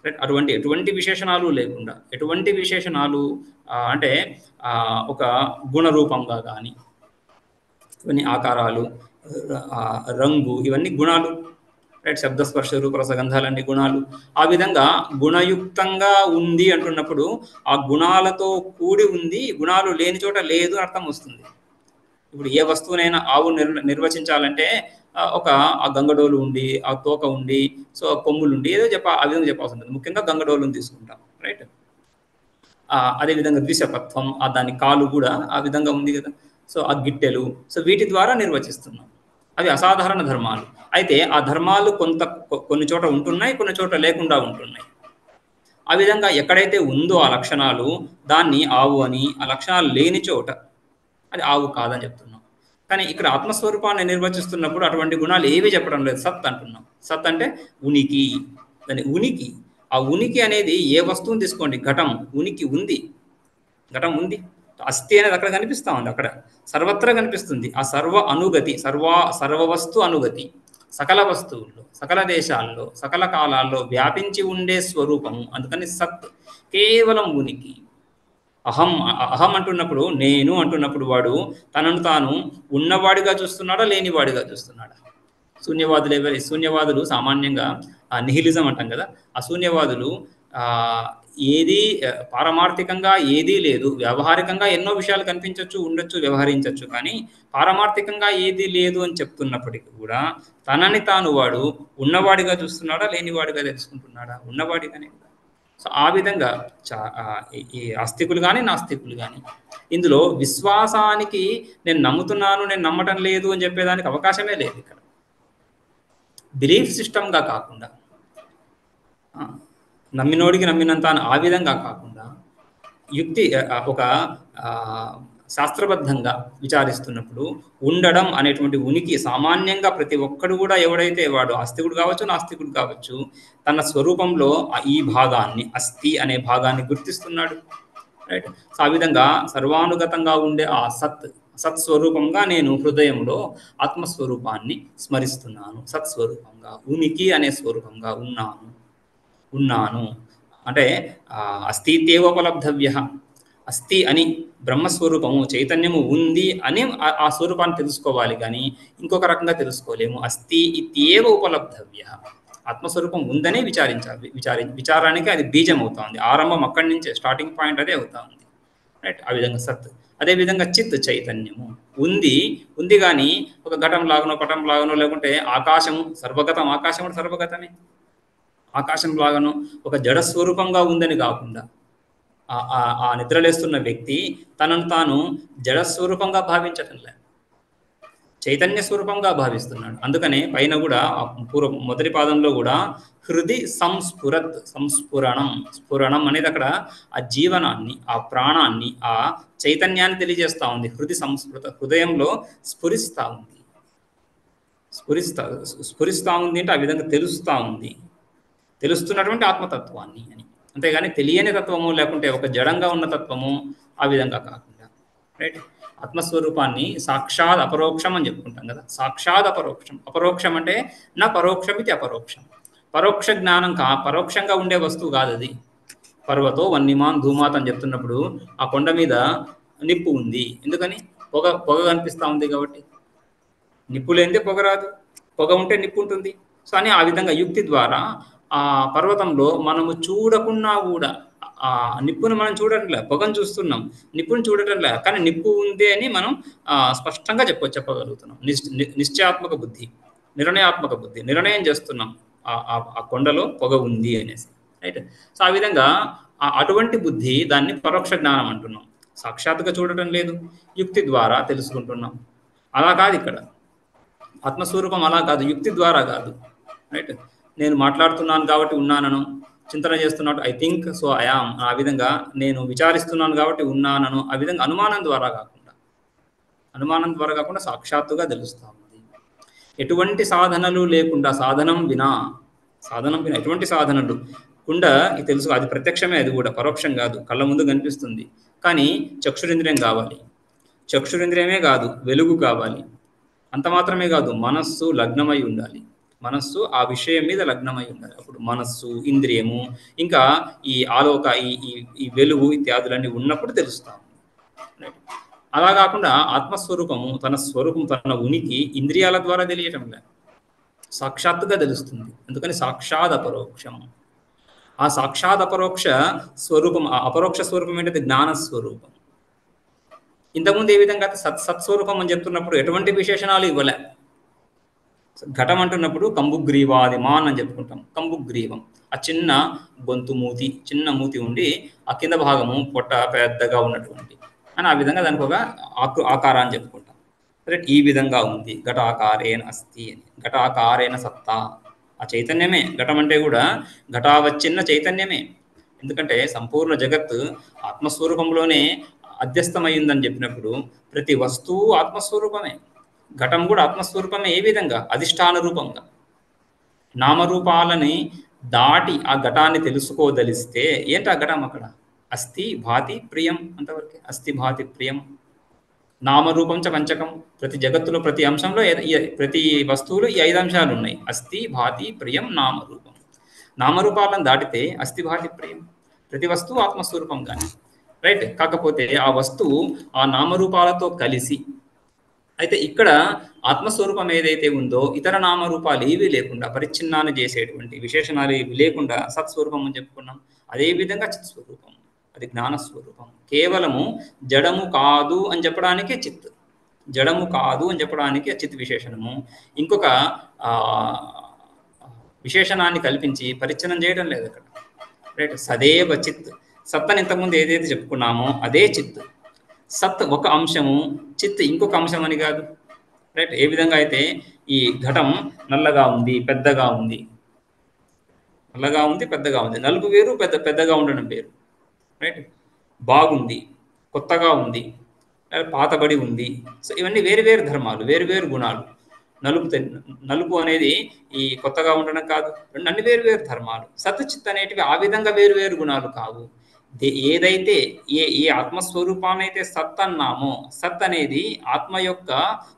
C: రైట్, ఎటువంటి విశేషణాలు లేకుండా, ఎటువంటి విశేషణాలు అంటే ఒక గుణరూపంగా కానీ, ఇవన్నీ ఆకారాలు, రంగు, ఇవన్నీ గుణాలు, రైట్, శబ్దస్పర్శ రూప రసగంధాలన్నీ గుణాలు. ఆ విధంగా గుణయుక్తంగా ఉంది అంటున్నప్పుడు ఆ గుణాలతో కూడి ఉంది, గుణాలు లేని చోట లేదు అర్థం వస్తుంది. ఇప్పుడు ఏ వస్తువునైనా ఆవు నిర్వచించాలంటే ఆ గంగడోలు ఉండి, ఆ తోక ఉండి, సో కొమ్ములు ఉండి ఏదో ఆ విధంగా చెప్పాల్సి ఉంటుంది. ముఖ్యంగా గంగడోలుని తీసుకుంటాం, రైట్. అదేవిధంగా ద్విశపత్వం, దాని కాలు కూడా ఆ విధంగా ఉంది కదా. సో ఆ గిట్టెలు, సో వీటి ద్వారా నిర్వచిస్తున్నాం. అవి అసాధారణ ధర్మాలు. అయితే ఆ ధర్మాలు కొన్ని చోట ఉంటున్నాయి, కొన్ని చోట లేకుండా ఉంటున్నాయి. ఆ విధంగా ఎక్కడైతే ఉందో ఆ లక్షణాలు, దాన్ని ఆవు అని, ఆ లక్షణాలు లేని చోట అది ఆవు కాదని చెప్తున్నాం. కానీ ఇక్కడ ఆత్మస్వరూపాన్ని నిర్వచిస్తున్నప్పుడు అటువంటి గుణాలు ఏవి చెప్పడం లేదు, సత్ అంటున్నాం. సత్ అంటే ఉనికి, దాని ఉనికి. ఆ ఉనికి అనేది ఏ వస్తువుని తీసుకోండి, ఘటం ఉనికి ఉంది, ఘటం ఉంది, అస్థి అనేది అక్కడ కనిపిస్తూ ఉంది, అక్కడ సర్వత్రా కనిపిస్తుంది. ఆ సర్వవస్తు అనుగతి, సకల వస్తువుల్లో, సకల దేశాల్లో, సకల కాలాల్లో వ్యాపించి ఉండే స్వరూపము. అందుకని సత్, కేవలం ఉనికి. అహం అంటున్నప్పుడు, నేను అంటున్నప్పుడు వాడు తనను తాను ఉన్నవాడిగా చూస్తున్నాడా, లేనివాడిగా చూస్తున్నాడా? శూన్యవాదులు సామాన్యంగా నిహిలిజం అంటాం కదా, ఆ శూన్యవాదులు ఏది పారమార్థికంగా ఏదీ లేదు, వ్యావహారికంగా ఎన్నో విషయాలు కనిపించవచ్చు, ఉండొచ్చు, వ్యవహరించవచ్చు, కానీ పారమార్థికంగా ఏదీ లేదు అని చెప్తున్నప్పటికీ కూడా తనని తాను వాడు ఉన్నవాడిగా చూస్తున్నాడా, లేనివాడిగా తెలుసుకుంటున్నాడా? ఉన్నవాడిగానే. సో ఆ విధంగా ఈ ఆస్తికులు కానీ నాస్తికులు కానీ ఇందులో విశ్వాసానికి నేను నమ్ముతున్నాను, నేను నమ్మటం లేదు అని చెప్పేదానికి అవకాశమే లేదు. ఇక్కడ బిలీఫ్ సిస్టమ్గా కాకుండా నమ్మినోడికి నమ్మినంత అని ఆ విధంగా కాకుండా యుక్తి ఒక శాస్త్రబద్ధంగా విచారిస్తున్నప్పుడు ఉండడం అనేటువంటి ఉనికి సామాన్యంగా ప్రతి ఒక్కడు కూడా ఎవడైతే వాడు ఆస్తికుడు కావచ్చు నాస్తికుడు కావచ్చు తన స్వరూపంలో ఈ భాగాన్ని అస్థి అనే భాగాన్ని గుర్తిస్తున్నాడు. రైట్. సో ఆ విధంగా సర్వానుగతంగా ఉండే ఆ సత్స్వరూపంగా నేను హృదయంలో ఆత్మస్వరూపాన్ని స్మరిస్తున్నాను. సత్స్వరూపంగా ఉనికి అనే స్వరూపంగా ఉన్నాను అంటే అస్థిత్యేవోపలబ్ధవ్య, అస్థి అని బ్రహ్మస్వరూపము చైతన్యము ఉంది అని ఆ స్వరూపాన్ని తెలుసుకోవాలి, కానీ ఇంకొక రకంగా తెలుసుకోలేము. అస్థి ఇత్యేవ ఉపలబ్ధవ్య, ఆత్మస్వరూపం ఉందనే విచారించాలి. విచారానికి అది బీజం అవుతుంది, ఆరంభం అక్కడి నుంచే, స్టార్టింగ్ పాయింట్ అదే అవుతా ఉంది. రైట్. ఆ విధంగా సత్. అదేవిధంగా చిత్ చైతన్యము ఉంది కానీ ఒక ఘటం లాగనో పటం లాగనో లేకుంటే ఆకాశము సర్వగతం, ఆకాశం కూడా సర్వగతమే, ఆకాశం లాగనో ఒక జడ స్వరూపంగా ఉందని కాకుండా ఆ నిద్రలేస్తున్న వ్యక్తి తనను తాను జడస్వరూపంగా భావించటంలే, చైతన్య స్వరూపంగా భావిస్తున్నాడు. అందుకనే పైన కూడా మొదటి పాదంలో కూడా హృది స్ఫురణం అనేది అక్కడ ఆ జీవనాన్ని, ఆ ప్రాణాన్ని, ఆ చైతన్యాన్ని తెలియజేస్తూ ఉంది. హృదయంలో స్ఫురిస్తూ ఉంది అంటే ఆ విధంగా తెలుస్తూ ఉంది, తెలుస్తున్నటువంటి ఆత్మతత్వాన్ని అని. అంతేగాని తెలియని తత్వము లేకుంటే ఒక జడంగా ఉన్న తత్వము ఆ విధంగా కాకుండా. రైట్. ఆత్మస్వరూపాన్ని సాక్షాత్ అపరోక్షం అని చెప్పుకుంటాం కదా. సాక్షాత్ అపరోక్షం, అపరోక్షం అంటే నా పరోక్షం ఇది అపరోక్షం. పరోక్ష జ్ఞానం పరోక్షంగా ఉండే వస్తువు కాదు అది. పర్వతో వన్నిమాన్ ధూమాత్ అని చెప్తున్నప్పుడు ఆ కొండ మీద నిప్పు ఉంది, ఎందుకని? పొగ కనిపిస్తూ ఉంది కాబట్టి. నిప్పు లేనిదే పొగ రాదు, పొగ ఉంటే నిప్పు ఉంటుంది. సో అని ఆ విధంగా యుక్తి ద్వారా ఆ పర్వతంలో మనము చూడకున్నా కూడా ఆ నిప్పును మనం చూడటంలే, పొగను చూస్తున్నాం, నిప్పును చూడటంలే, కానీ నిప్పు ఉంది అని మనం స్పష్టంగా చెప్పగలుగుతున్నాం. నిశ్చయాత్మక బుద్ధి, నిర్ణయాత్మక బుద్ధి, నిర్ణయం చేస్తున్నాం ఆ కొండలో పొగ ఉంది అనేసి. రైట్. సో ఆ విధంగా అటువంటి బుద్ధి, దాన్ని పరోక్ష జ్ఞానం అంటున్నాం. సాక్షాత్తుగా చూడటం లేదు, యుక్తి ద్వారా తెలుసుకుంటున్నాం. అలా కాదు ఇక్కడ ఆత్మస్వరూపం, అలా కాదు, యుక్తి ద్వారా కాదు. రైట్. నేను మాట్లాడుతున్నాను కాబట్టి ఉన్నానను, చింతన చేస్తున్నాడు I think so I am, ఆ విధంగా నేను విచారిస్తున్నాను కాబట్టి ఉన్నానను, ఆ విధంగా అనుమానం ద్వారా కాకుండా సాక్షాత్తుగా తెలుస్తూ ఉంది. ఎటువంటి సాధనలు లేకుండా, సాధనం వినా ఎటువంటి సాధనలు కుండా ఇది తెలుసు. అది ప్రత్యక్షమే, అది కూడా పరోక్షం కాదు, కళ్ళ ముందు కనిపిస్తుంది. కానీ చక్షురింద్రియం కావాలి, చక్షురింద్రియమే కాదు వెలుగు కావాలి. అంత మాత్రమే కాదు, మనస్సు లగ్నమై ఉండాలి, మనస్సు ఆ విషయం మీద లగ్నమై ఉండాలి. అప్పుడు మనస్సు, ఇంద్రియము, ఇంకా ఈ ఆలోక, ఈ వెలుగు ఇత్యాదులన్నీ ఉన్నప్పుడు తెలుస్తాం. అలా కాకుండా ఆత్మస్వరూపము, తన స్వరూపం, తన ఉనికి ఇంద్రియాల ద్వారా తెలియటం లేదు, సాక్షాత్తుగా తెలుస్తుంది. అందుకని సాక్షాత్ అపరోక్షం. ఆ సాక్షాత్ అపరోక్ష స్వరూపం, ఆ అపరోక్ష స్వరూపం ఏంటంటే జ్ఞానస్వరూపం. ఇంతకుముందు ఏ విధంగా సత్స్వరూపం అని చెప్తున్నప్పుడు ఎటువంటి విశేషణాలు ఇవ్వలే. ఘటం అంటున్నప్పుడు కంబుగ్రీవాదిమాన్ అని చెప్పుకుంటాం. కంబుగ్రీవం ఆ చిన్న గొంతు మూతి, చిన్న మూతి ఉండి ఆ కింద భాగము పొట్ట పెద్దగా ఉన్నటువంటి అని, ఆ విధంగా దానికి ఒక ఆకారాన్ని చెప్పుకుంటాం. రైట్. ఈ విధంగా ఉంది, ఘటాకారేణ అస్తి అని. ఘటాకారేణ సత్తా, ఆ చైతన్యమే. ఘటం అంటే కూడా ఘటావచ్చిన్న చైతన్యమే. ఎందుకంటే సంపూర్ణ జగత్ ఆత్మస్వరూపంలోనే అధ్యస్థమైందని చెప్పినప్పుడు ప్రతి వస్తువు ఆత్మస్వరూపమే, ఘటం కూడా ఆత్మస్వరూపమే. ఏ విధంగా? అధిష్టాన రూపంగా. నామరూపాలని దాటి ఆ ఘటాన్ని తెలుసుకోదలిస్తే ఏంటి ఆ ఘటం? అక్కడ అస్థి భాతి ప్రియం, అంతవరకే. అస్థి భాతి ప్రియం. నామరూపం చ పంచకం. ప్రతి జగత్తులో ప్రతి అంశంలో ప్రతి వస్తువులో ఈ 5 అంశాలు ఉన్నాయి: అస్థి భాతి ప్రియం నామరూపం. నామరూపాలను దాటితే అస్థి భాతి ప్రియం. ప్రతి వస్తువు ఆత్మస్వరూపం కానీ. రైట్. కాకపోతే ఆ వస్తువు ఆ నామరూపాలతో కలిసి, అయితే ఇక్కడ ఆత్మస్వరూపం ఏదైతే ఉందో ఇతర నామరూపాలు ఏవి లేకుండా, పరిచ్ఛిన్నాన్ని చేసేటువంటి విశేషణాలు ఏవి లేకుండా సత్స్వరూపం అని చెప్పుకున్నాం. అదేవిధంగా చిత్స్వరూపం, అది జ్ఞానస్వరూపం. కేవలము జడము కాదు అని చెప్పడానికే చిత్, జడము కాదు అని చెప్పడానికి చిత్ విశేషణము. ఇంకొక విశేషణాన్ని కల్పించి పరిచ్ఛిన్నం చేయడం లేదు అక్కడ. రైట్. సదేవ చిత్. సత్ అని ఇంతకుముందు ఏదైతే చెప్పుకున్నామో అదే చిత్. సత్ ఒక అంశము, చిత్ ఇంకొక అంశం అని కాదు. రైట్. ఏ విధంగా అయితే ఈ ఘటం నల్లగా ఉంది, పెద్దగా ఉంది, నల్లగా ఉంది, పెద్దగా ఉంది. నలుపు వేరు, పెద్దగా ఉండడం వేరు. రైట్. బాగుంది, కొత్తగా ఉంది, పాతబడి ఉంది. సో ఇవన్నీ వేరు వేరు ధర్మాలు, వేరు వేరు గుణాలు. నలుపు అనేది ఈ కొత్తగా ఉండడం కాదు, అన్ని వేరు వేరు ధర్మాలు. సత్ చిత్ అనేటివి ఆ విధంగా వేరు వేరు గుణాలు కావు. ఏదైతే ఏ ఆత్మస్వరూపాన్ని అయితే సత్ అన్నామో, సత్ అనేది ఆత్మ యొక్క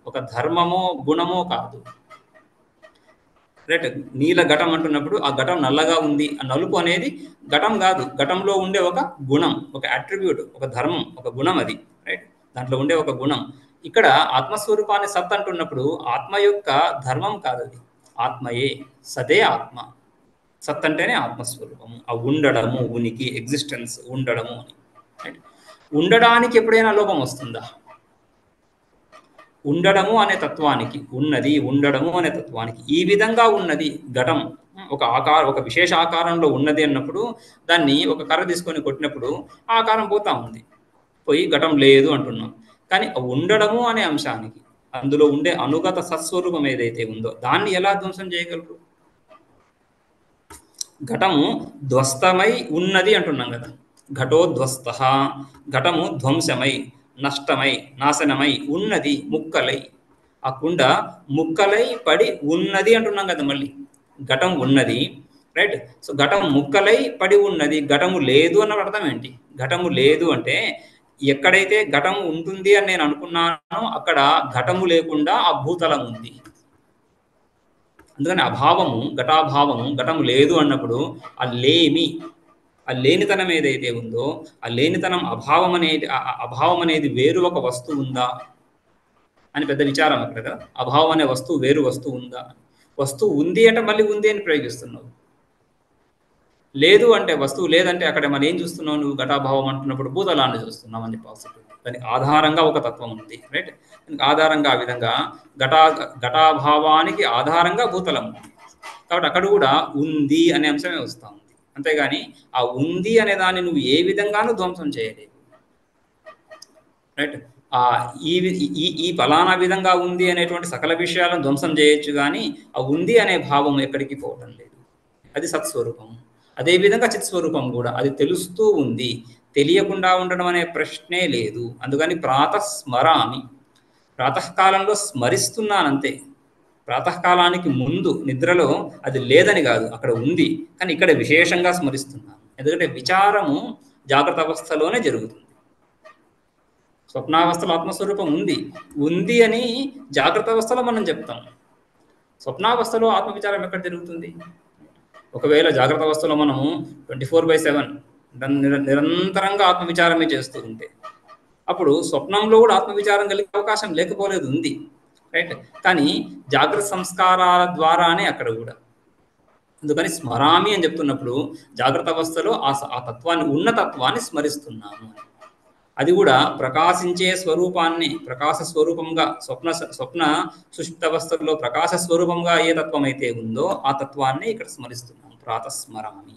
C: ఒక ధర్మమో గుణమో కాదు. రైట్. నీల ఘటం అంటున్నప్పుడు ఆ ఘటం నల్లగా ఉంది, ఆ నలుపు అనేది ఘటం కాదు, ఘటంలో ఉండే ఒక గుణం, ఒక అట్రిబ్యూట్, ఒక ధర్మం, ఒక గుణం అది. రైట్. దాంట్లో ఉండే ఒక గుణం. ఇక్కడ ఆత్మస్వరూపాన్ని సత్ అంటున్నప్పుడు ఆత్మ యొక్క ధర్మం కాదు, అది ఆత్మయే, సదే ఆత్మ. సత్ అంటేనే ఆత్మస్వరూపము, ఆ ఉండడము, ఉనికి, ఎగ్జిస్టెన్స్, ఉండడము అని. రైట్. ఉండడానికి ఎప్పుడైనా లోపం వస్తుందా? ఉండడము అనే తత్వానికి, ఉన్నది ఉండడము అనే తత్వానికి ఈ విధంగా ఉన్నది ఘటం, ఒక విశేష ఆకారంలో ఉన్నది అన్నప్పుడు దాన్ని ఒక కర్ర తీసుకొని కొట్టినప్పుడు ఆ ఆకారం పోతా ఉంది, పోయి ఘటం లేదు అంటున్నాం. కానీ ఉండడము అనే అంశానికి, అందులో ఉండే అనుగత సత్స్వరూపం ఏదైతే ఉందో దాన్ని ఎలా ధ్వంసం చేయగలరు? ఘటము ధ్వస్తమై ఉన్నది అంటున్నాం కదా, ఘటోధ్వస్త, ఘటము ధ్వంసమై, నష్టమై, నాశనమై ఉన్నది, ముక్కలై. ఆ కుండ ముక్కలై పడి ఉన్నది అంటున్నాం కదా. మళ్ళీ ఘటం ఉన్నది, రైట్. సో ఘటం ముక్కలై పడి ఉన్నది, ఘటము లేదు అన్న అర్థం ఏంటి? ఘటము లేదు అంటే ఎక్కడైతే ఘటము ఉంటుంది అని నేను అనుకున్నానో అక్కడ ఘటము లేకుండా ఆ భూతలం ఉంది. అందుకని అభావము, ఘటాభావము, ఘటము లేదు అన్నప్పుడు ఆ లేమి, ఆ లేనితనం ఏదైతే ఉందో ఆ లేనితనం, అభావం అనేది వేరు ఒక వస్తువు ఉందా అని పెద్ద విచారం అక్కడ కదా. అభావం అనే వస్తువు వేరు వస్తువు ఉందా? వస్తువు ఉంది అంటే మళ్ళీ ఉంది అని ప్రయోగిస్తున్నావు. లేదు అంటే, వస్తువు లేదంటే అక్కడ మనం ఏం చూస్తున్నావు? నువ్వు ఘటాభావం అంటున్నప్పుడు భూతలాన్ని చూస్తున్నావు అని పాసిబుల్. దానికి ఆధారంగా ఒక తత్వం ఉంది. రైట్. దానికి ఆధారంగా ఆ విధంగా ఘటాభావానికి ఆధారంగా భూతలం ఉంది. కాబట్టి అక్కడ కూడా ఉంది అనే అంశమే వస్తూ ఉంది. అంతేగాని ఆ ఉంది అనే దాన్ని నువ్వు ఏ విధంగానూ ధ్వంసం చేయలేవు. రైట్. ఈ ఫలానా విధంగా ఉంది అనేటువంటి సకల విషయాలను ధ్వంసం చేయొచ్చు, కానీ ఆ ఉంది అనే భావం ఎక్కడికి పోవటం లేదు. అది సత్స్వరూపం. అదేవిధంగా చిత్స్వరూపం కూడా, అది తెలుస్తూ ఉంది, తెలియకుండా ఉండడం అనే ప్రశ్నే లేదు. అందుకని ప్రాతస్మరామి, ప్రాతకాలంలో స్మరిస్తున్నానంతే. ప్రాతకాలానికి ముందు నిద్రలో అది లేదని కాదు, అక్కడ ఉంది, కానీ ఇక్కడ విశేషంగా స్మరిస్తున్నాను. ఎందుకంటే విచారము జాగ్రత్త అవస్థలోనే జరుగుతుంది. స్వప్నావస్థలో ఆత్మస్వరూపం ఉంది అని జాగ్రత్త అవస్థలో మనం చెప్తాం. స్వప్నావస్థలో ఆత్మ విచారం ఎక్కడ జరుగుతుంది? ఒకవేళ జాగ్రత్త అవస్థలో మనము 24/7 నిరంతరంగా ఆత్మవిచారమే చేస్తూ ఉంటే అప్పుడు స్వప్నంలో కూడా ఆత్మవిచారం కలిగే అవకాశం లేకపోలేదు, ఉంది. రైట్. కానీ జాగ్రత్త సంస్కారాల ద్వారానే అక్కడ కూడా. అందుకని స్మరామి అని చెప్తున్నప్పుడు జాగ్రత్త అవస్థలో ఆ తత్వాన్ని, ఉన్న తత్వాన్ని స్మరిస్తున్నాము. అది కూడా ప్రకాశించే స్వరూపాన్ని, ప్రకాశ స్వరూపంగా, స్వప్న సుషుప్త అవస్థలో ప్రకాశ స్వరూపంగా ఏ తత్వం అయితే ఉందో ఆ తత్వాన్ని ఇక్కడ స్మరిస్తున్నాం. ప్రాతస్మరామి.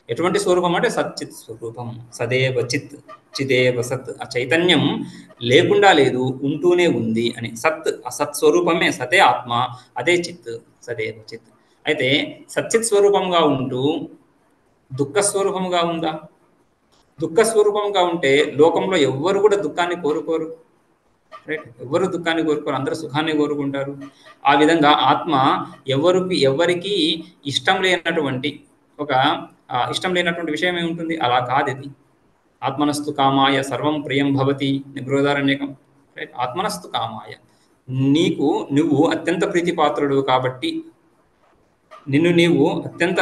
C: ఎటువంటి స్వరూపం అంటే సచ్చిత్ స్వరూపం. సదేవ చిత్, చిదేవ సత్. ఆ చైతన్యం లేకుండా లేదు, ఉంటూనే ఉంది అని. సత్, ఆ సత్స్వరూపమే, సతే ఆత్మ, అదే చిత్, సదేవ చిత్. అయితే సచ్చిత్ స్వరూపంగా ఉంటూ దుఃఖ స్వరూపంగా ఉందా? దుఃఖ స్వరూపంగా ఉంటే లోకంలో ఎవ్వరు కూడా దుఃఖాన్ని కోరుకోరు. రైట్. ఎవరు దుఃఖాన్ని కోరుకోరు, అందరూ సుఖాన్ని కోరుకుంటారు. ఆ విధంగా ఆత్మ ఎవరికి ఇష్టం లేనటువంటి ఇష్టం లేనటువంటి విషయం ఏముంటుంది? అలా కాదు ఇది. ఆత్మనస్తు కామాయ సర్వం ప్రియం భవతి, బృహదారణ్యకం. రైట్. ఆత్మనస్తు కామాయ, నువ్వు అత్యంత ప్రీతిపాత్రుడు కాబట్టి, నిన్ను నీవు అత్యంత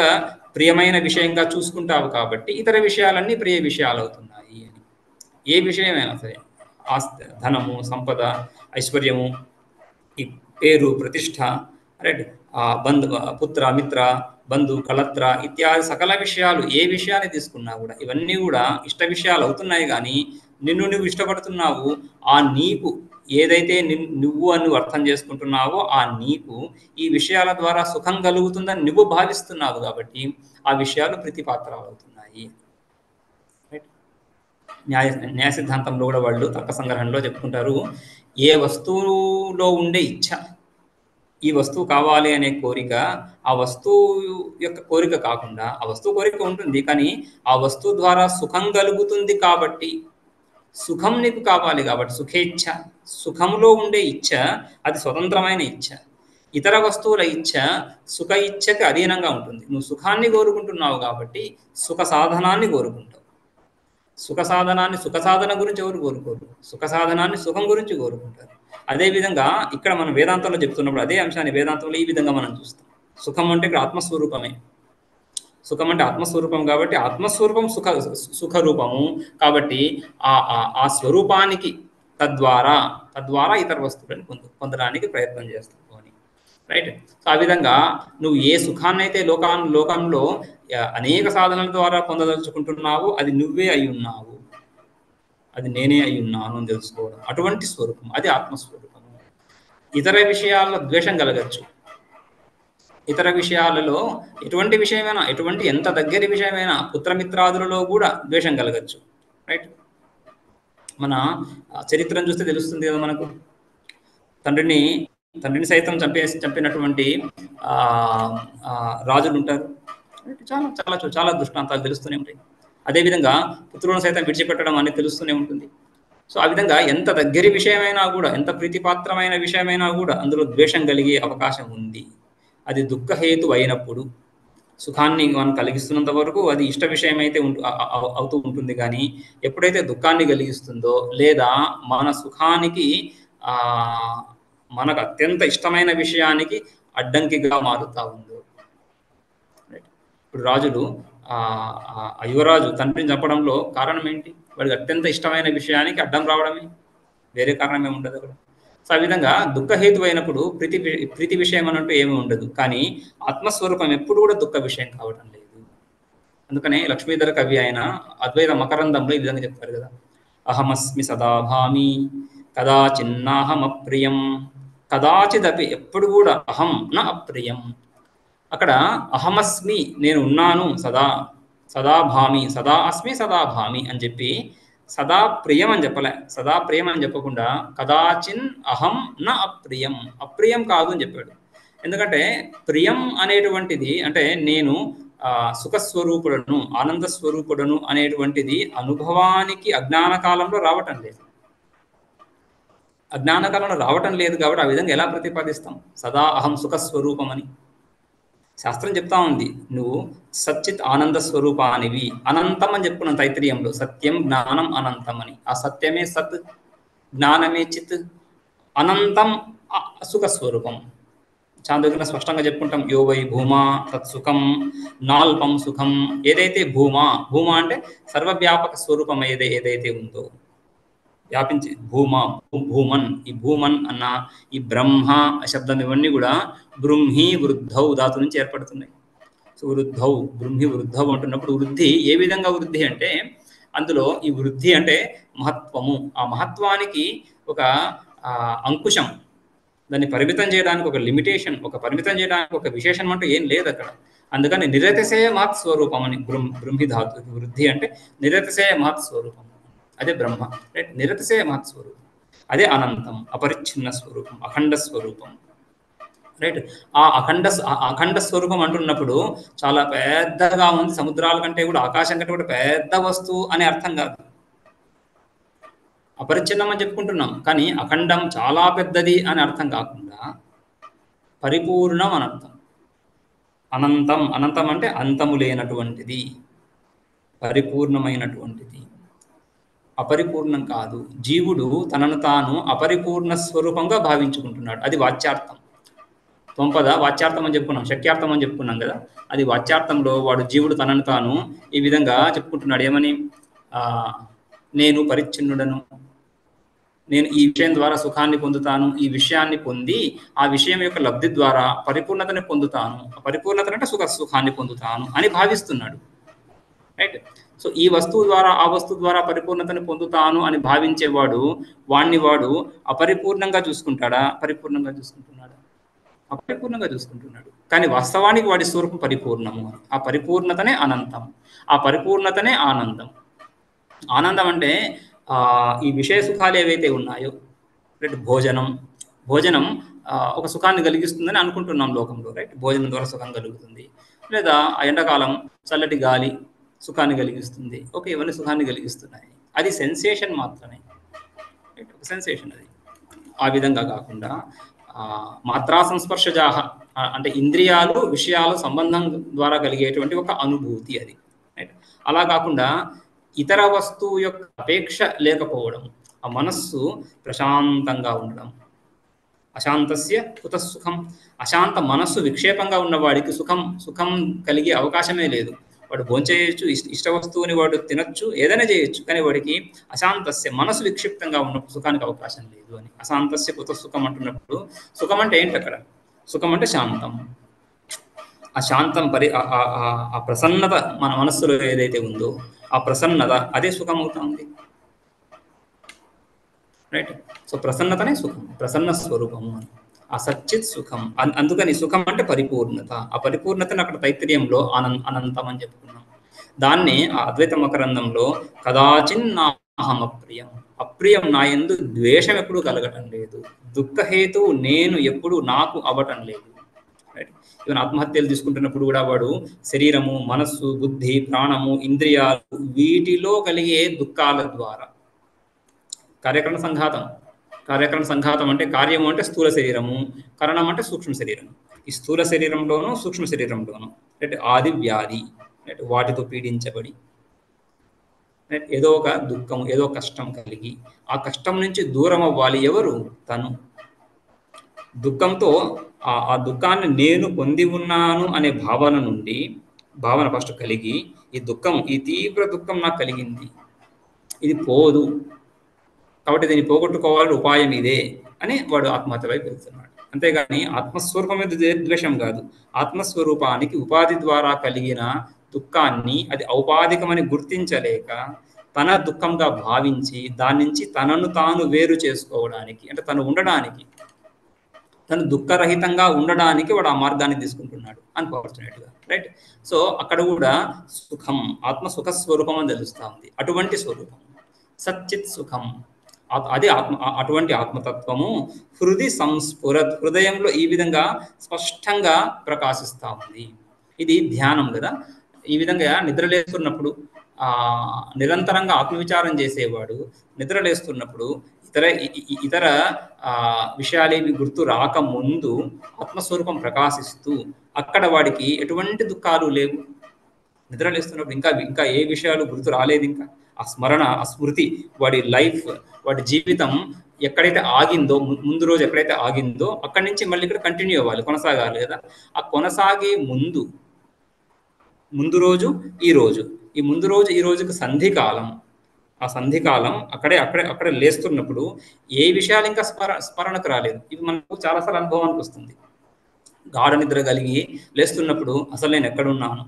C: ప్రియమైన విషయంగా చూసుకుంటావు కాబట్టి ఇతర విషయాలన్నీ ప్రియ విషయాలు అవుతున్నాయి అని. ఏ విషయమైనా సరే, ఆస్తి, ధనము, సంపద, ఐశ్వర్యము, ఈ పేరు, ప్రతిష్ట, రైట్, పుత్ర, మిత్ర, బంధు, కళత్ర ఇత్యాది సకల విషయాలు, ఏ విషయాన్ని తీసుకున్నా కూడా ఇవన్నీ కూడా ఇష్ట విషయాలు అవుతున్నాయి. కానీ నిన్ను నువ్వు ఇష్టపడుతున్నావు. ఆ నీకు ఏదైతే నువ్వు అని అర్థం చేసుకుంటున్నావో ఆ నీకు ఈ విషయాల ద్వారా సుఖం కలుగుతుందని నువ్వు భావిస్తున్నావు కాబట్టి ఆ విషయాలు ప్రీతిపాత్రాలు అవుతున్నాయి. న్యాయ సిద్ధాంతంలో కూడా వాళ్ళు తర్క సంగ్రహంలో చెప్పుకుంటారు, ఏ వస్తువులో ఉండే ఇచ్ఛ, ఈ వస్తువు కావాలి అనే కోరిక ఆ వస్తువు యొక్క కోరిక కాకుండా, ఆ వస్తువు కోరిక ఉంటుంది కానీ ఆ వస్తువు ద్వారా సుఖం కలుగుతుంది కాబట్టి, సుఖం నీకు కావాలి కాబట్టి, సుఖేచ్ఛ, సుఖంలో ఉండే ఇచ్ఛ అది స్వతంత్రమైన ఇచ్ఛ. ఇతర వస్తువుల ఇచ్ఛ సుఖ ఇచ్ఛకి అధీనంగా ఉంటుంది. నువ్వు సుఖాన్ని కోరుకుంటున్నావు కాబట్టి సుఖ సాధనాన్ని కోరుకుంటావు. సుఖ సాధనాన్ని, సుఖ సాధన గురించి ఎవరు కోరుకోరు, సుఖ సాధనాన్ని సుఖం గురించి కోరుకుంటారు. అదేవిధంగా ఇక్కడ మనం వేదాంతంలో చెప్తున్నప్పుడు అదే అంశాన్ని వేదాంతంలో ఈ విధంగా మనం చూస్తాం. సుఖం అంటే ఇక్కడ ఆత్మస్వరూపమే. సుఖం అంటే ఆత్మస్వరూపం కాబట్టి ఆత్మస్వరూపం సుఖరూపము కాబట్టి ఆ స్వరూపానికి తద్వారా ఇతర వస్తువులను పొందడానికి ప్రయత్నం చేస్తావు అని, రైట్. సో ఆ విధంగా నువ్వు ఏ సుఖాన్ని అయితే లోకంలో అనేక సాధనల ద్వారా పొందదలుచుకుంటున్నావు అది నువ్వే అయి ఉన్నావు, అది నేనే అయి ఉన్నాను అని తెలుసుకోవడం, అటువంటి స్వరూపం అది ఆత్మస్వరూపము. ఇతర విషయాల్లో ద్వేషం కలగచ్చు, ఇతర విషయాలలో ఎటువంటి విషయమైనా, ఎటువంటి ఎంత దగ్గరి విషయమైనా, పుత్రమిత్రాదులలో కూడా ద్వేషం కలగచ్చు, రైట్. మన చరిత్రను చూస్తే తెలుస్తుంది కదా మనకు. తండ్రిని సైతం చంపినటువంటి రాజులు ఉంటారు. చాలా చాలా చాలా దృష్టాంతాలు తెలుస్తూనే ఉంటాయి. అదేవిధంగా పుత్రులను సైతం విడిచిపెట్టడం అనేది తెలుస్తూనే ఉంటుంది. సో ఆ విధంగా ఎంత దగ్గరి విషయమైనా కూడా, ఎంత ప్రీతిపాత్రమైన విషయమైనా కూడా అందులో ద్వేషం కలిగే అవకాశం ఉంది. అది దుఃఖహేతు అయినప్పుడు, సుఖాన్ని మనం కలిగిస్తున్నంత వరకు అది ఇష్ట విషయం అయితే అవుతూ ఉంటుంది. కానీ ఎప్పుడైతే దుఃఖాన్ని కలిగిస్తుందో లేదా మన సుఖానికి మనకు అత్యంత ఇష్టమైన విషయానికి అడ్డంకిగా మారుతూ ఉందో, ఇప్పుడు రాజులు ఆ యువరాజు తండ్రిని చంపడంలో కారణం ఏంటి? వాడికి అత్యంత ఇష్టమైన విషయానికి అడ్డం రావడమే, వేరే కారణమే ఉండదు అక్కడ. సో ఆ విధంగా దుఃఖహేతు అయినప్పుడు ప్రీతి విషయం అన్నట్టు ఏమీ ఉండదు. కానీ ఆత్మస్వరూపం ఎప్పుడు కూడా దుఃఖ విషయం కావడం లేదు. అందుకనే లక్ష్మీధర కవి ఆయన అద్వైత మకరందంలో ఈ విధంగా చెప్తారు కదా, అహమస్మి సదాభామి కదాచిన్నాహమప్రియం కదాచిదపి, ఎప్పుడు కూడా అహం నా అప్రియం. అక్కడ అహమస్మి నేను ఉన్నాను, సదా భామి, సదా అస్మి సదా భామి అని చెప్పి సదా ప్రియం అని చెప్పలే, సదా ప్రియం అని చెప్పకుండా కదాచిన్ అహం నా అప్రియం, అప్రియం కాదు అని చెప్పాడు. ఎందుకంటే ప్రియం అనేటువంటిది అంటే నేను సుఖస్వరూపుడను, ఆనంద స్వరూపుడను అనేటువంటిది అనుభవానికి అజ్ఞాన కాలంలో రావటం లేదు. అజ్ఞాన కాలంలో రావటం లేదు కాబట్టి ఆ విధంగా ఎలా ప్రతిపాదిస్తాం సదా అహం సుఖస్వరూపం అని? శాస్త్రం చెప్తా ఉంది, నువ్వు సచ్చిత్ ఆనంద స్వరూపానివి, అనంతం అని చెప్పుకున్నాం తైత్రీయంలో, సత్యం జ్ఞానం అనంతం అని. ఆ సత్యమే సత్, జ్ఞానమే చిత్, అనంతం సుఖస్వరూపం. చాంద్రోగ్న స్పష్టంగా చెప్పుకుంటాం, యో వై భూమా తత్సుఖం నాల్పం సుఖం. ఏదైతే భూమా అంటే సర్వవ్యాపక స్వరూపం ఏదైతే ఉందో, వ్యాపించి భూమన్, ఈ భూమన్ అన్న ఈ బ్రహ్మ శబ్దం ఇవన్నీ కూడా బృంహి వృద్ధౌ ధాతు నుంచి ఏర్పడుతున్నాయి. సో వృద్ధౌ, బృంహి వృద్ధౌ అంటున్నప్పుడు వృద్ధి ఏ విధంగా వృద్ధి అంటే అందులో ఈ వృద్ధి అంటే మహత్వము, ఆ మహత్వానికి ఒక అంకుశం, దాన్ని పరిమితం చేయడానికి ఒక లిమిటేషన్, ఒక పరిమితం చేయడానికి ఒక విశేషణం అంటూ ఏం లేదు అక్కడ. అందుకని నిరతిశయ మహత్ స్వరూపం అని బృంహి ధాతు. వృద్ధి అంటే నిరతిశయ మహత్ స్వరూపం, అదే బ్రహ్మ, రైట్. నిరతిశయ మహత్ స్వరూపం, అదే అనంతం, అపరిచ్ఛిన్న స్వరూపం, అఖండ స్వరూపం, రైట్. ఆ అఖండ స్వరూపం అంటున్నప్పుడు చాలా పెద్దగా ఉంది, సముద్రాల కంటే కూడా, ఆకాశం కంటే కూడా పెద్ద వస్తువు అనే అర్థం కాదు. అపరిచ్ఛిన్నం అని చెప్పుకుంటున్నాం కానీ అఖండం చాలా పెద్దది అని అర్థం కాకుండా పరిపూర్ణం అని అర్థం. అనంతం అంటే అంతము లేనటువంటిది, పరిపూర్ణమైనటువంటిది, అపరిపూర్ణం కాదు. జీవుడు తనను తాను అపరిపూర్ణ స్వరూపంగా భావించుకుంటున్నాడు, అది వాచ్యార్థం. తొంపద వాచ్యార్థం అని చెప్పుకున్నాం, శక్యార్థం అని చెప్పుకున్నాం కదా. అది వాచ్యార్థంలో వాడు జీవుడు తనను తాను ఈ విధంగా చెప్పుకుంటున్నాడు. ఏమని? నేను పరిచ్ఛిన్నుడను, నేను ఈ విషయం ద్వారా సుఖాన్ని పొందుతాను, ఈ విషయాన్ని పొంది ఆ విషయం యొక్క లబ్ధి ద్వారా పరిపూర్ణతని పొందుతాను, పరిపూర్ణత అంటే సుఖాన్ని పొందుతాను అని భావిస్తున్నాడు, రైట్. సో ఈ వస్తువు ద్వారా ఆ వస్తువు ద్వారా పరిపూర్ణతని పొందుతాను అని భావించేవాడు వాడు అపరిపూర్ణంగా చూసుకుంటాడా? పరిపూర్ణంగా చూసుకుంటున్నాడా? అపరిపూర్ణంగా చూసుకుంటున్నాడు. కానీ వాస్తవానికి వాడి స్వరూపం పరిపూర్ణము. ఆ పరిపూర్ణతనే అనంతం, ఆ పరిపూర్ణతనే ఆనందం. ఆనందం అంటే ఈ విషయ సుఖాలు ఏవైతే ఉన్నాయో, భోజనం ఒక సుఖాన్ని కలిగిస్తుందని అనుకుంటున్నాం లోకంలో, రైట్? భోజనం ద్వారా సుఖం కలుగుతుంది, లేదా ఆ ఎండాకాలం చల్లటి గాలి సుఖాన్ని కలిగిస్తుంది. ఓకే, ఇవన్నీ సుఖాన్ని కలిగిస్తున్నాయి. అది సెన్సేషన్ మాత్రమే, రైట్? ఒక సెన్సేషన్ అది. ఆ విధంగా కాకుండా మాత్రా సంస్పర్శజాహ అంటే ఇంద్రియాలు విషయాలు సంబంధం ద్వారా కలిగేటువంటి ఒక అనుభూతి అది, రైట్? అలా కాకుండా ఇతర వస్తువు యొక్క అపేక్ష లేకపోవడం, ఆ మనస్సు ప్రశాంతంగా ఉండడం. అశాంతస్య కుతః సుఖం. అశాంత మనస్సు విక్షేపంగా ఉన్నవాడికి సుఖం కలిగే అవకాశమే లేదు. వాడు భోంచేయచ్చు, ఇష్ట వస్తువుని వాడు తినచ్చు, ఏదైనా చేయొచ్చు, కానీ వాడికి అశాంతస్య మనసు విక్షిప్తంగా ఉన్నప్పుడు సుఖానికి అవకాశం లేదు అని. అశాంతస్య కుతః సుఖం అంటున్నప్పుడు సుఖం అంటే ఏంటి అక్కడ? సుఖం అంటే శాంతం. ఆ శాంతం ఆ ప్రసన్నత మన మనస్సులో ఏదైతే ఉందో ఆ ప్రసన్నత అదే సుఖం అవుతుంది, రైట్? సో ప్రసన్నతనే సుఖం, ప్రసన్న స్వరూపము అని. ఆ సచ్చిత్ సుఖం. అందుకని సుఖం అంటే పరిపూర్ణత. ఆ పరిపూర్ణతను అక్కడ తైత్తిరీయంలో అనంతం అని చెప్పుకున్నాం. దాన్ని ఆ అద్వైత మకరందంలో కదాచిన్నాహం అప్రియం, అప్రియం నా యందు ద్వేషం ఎప్పుడు కలగటం లేదు, దుఃఖహేతువు నేను ఎప్పుడు నాకు అవ్వటం లేదు, రైట్? ఈవెన్ ఆత్మహత్యలు తీసుకుంటున్నప్పుడు కూడా వాడు శరీరము, మనస్సు, బుద్ధి, ప్రాణము, ఇంద్రియాలు వీటిలో కలిగే దుఃఖాల ద్వారా కార్యకరణ సంఘాతం అంటే కార్యము అంటే స్థూల శరీరము, కరణం అంటే సూక్ష్మ శరీరం. ఈ స్థూల శరీరంలోనూ సూక్ష్మ శరీరంలోనూ అంటే ఆది వ్యాధి, వాటితో పీడించబడి ఏదో ఒక దుఃఖం, ఏదో కష్టం కలిగి ఆ కష్టం నుంచి దూరం అవ్వాలి. ఎవరు? తను. దుఃఖంతో ఆ దుఃఖాన్ని నేను పొంది ఉన్నాను అనే భావన ఫస్ట్ కలిగి, ఈ తీవ్ర దుఃఖం నాకు కలిగింది, ఇది పోదు, కాబట్టి దీన్ని పోగొట్టుకోవాలని ఉపాయం ఇదే అని వాడు ఆత్మహత్య వైపు వెళ్తున్నాడు. అంతేగాని ఆత్మస్వరూపం మీద ద్వేషం కాదు. ఆత్మస్వరూపానికి ఉపాధి ద్వారా కలిగిన దుఃఖాన్ని అది ఔపాధికమని గుర్తించలేక తన దుఃఖంగా భావించి దాని నుంచి తనను తాను వేరు చేసుకోవడానికి, అంటే తను ఉండడానికి, తను దుఃఖరహితంగా ఉండడానికి వాడు ఆ మార్గాన్ని తీసుకుంటున్నాడు అన్ఫార్చునేట్గా, రైట్? సో అక్కడ కూడా సుఖం, ఆత్మ సుఖ స్వరూపం అని తెలుస్తూ ఉంది. అటువంటి స్వరూపం సచ్చిత్ సుఖం, అది అటువంటి ఆత్మతత్వము హృది సంస్ఫురత్, హృదయంలో ఈ విధంగా స్పష్టంగా ప్రకాశిస్తూ ఉంది. ఇది ధ్యానం కదా. ఈ విధంగా నిద్రలేస్తున్నప్పుడు నిరంతరంగా ఆత్మవిచారం చేసేవాడు నిద్రలేస్తున్నప్పుడు ఇతర విషయాలేవి గుర్తు రాకముందు ఆత్మస్వరూపం ప్రకాశిస్తూ అక్కడ వాడికి ఎటువంటి దుఃఖాలు లేవు. నిద్రలేస్తున్నప్పుడు ఇంకా ఏ విషయాలు గుర్తు రాలేదు, ఇంకా ఆ స్మరణ, ఆ స్మృతి, వాడి లైఫ్, వాడి జీవితం ఎక్కడైతే ఆగిందో, ముందు రోజు ఎక్కడైతే ఆగిందో అక్కడి నుంచి మళ్ళీ ఇక్కడ కంటిన్యూ అవ్వాలి, కొనసాగాలి కదా. ఆ కొనసాగే ముందు రోజు ఈ రోజు, ఈ ముందు రోజు ఈ రోజుకి సంధికాలం. ఆ సంధికాలం అక్కడే లేస్తున్నప్పుడు ఏ విషయాలు ఇంకా స్మరణకు రాలేదు. ఇది మనకు చాలాసార్లు అనుభవానికి వస్తుంది. గాఢ నిద్ర కలిగి లేస్తున్నప్పుడు అసలు నేను ఎక్కడున్నాను,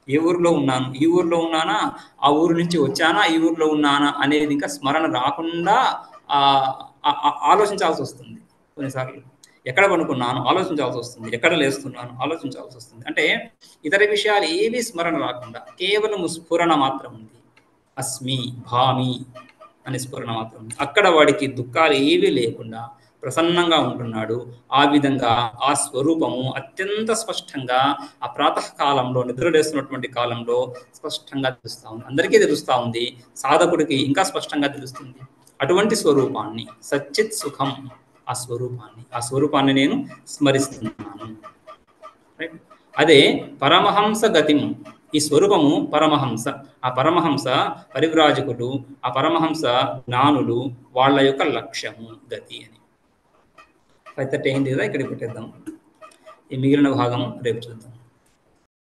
C: ఏ ఊరిలో ఉన్నాను, ఈ ఊరిలో ఉన్నానా, ఆ ఊరు నుంచి వచ్చానా, ఈ ఊరిలో ఉన్నానా అనేది ఇంకా స్మరణ రాకుండా ఆలోచించాల్సి వస్తుంది. కొన్నిసార్లు ఎక్కడ పడుకున్నాను ఆలోచించాల్సి వస్తుంది, ఎక్కడ లేస్తున్నాను ఆలోచించాల్సి వస్తుంది. అంటే ఇతర విషయాలు ఏవి స్మరణ రాకుండా కేవలం స్ఫురణ మాత్రం ఉంది. అస్మి భామి అనే స్ఫురణ మాత్రం ఉంది. అక్కడ వాడికి దుఃఖాలు ఏవీ లేకుండా ప్రసన్నంగా ఉంటున్నాడు. ఆ విధంగా ఆ స్వరూపము అత్యంత స్పష్టంగా ఆ ప్రాతకాలంలో, నిద్రలేస్తున్నటువంటి కాలంలో స్పష్టంగా తెలుస్తూ ఉంది. అందరికీ తెలుస్తూ ఉంది, సాధకుడికి ఇంకా స్పష్టంగా తెలుస్తుంది. అటువంటి స్వరూపాన్ని, సచ్చిత్ సుఖం, ఆ స్వరూపాన్ని నేను స్మరిస్తున్నాను. అదే పరమహంస గతిం. ఈ స్వరూపము పరమహంస. ఆ పరమహంస పరివ్రాజకుడు, ఆ పరమహంస జ్ఞానులు, వాళ్ళ యొక్క లక్ష్యము గతి అని. 5:30 అయింది కదా, ఇక్కడికి పెట్టేద్దాం. ఈ మిగిలిన భాగం రేపు చూద్దాం.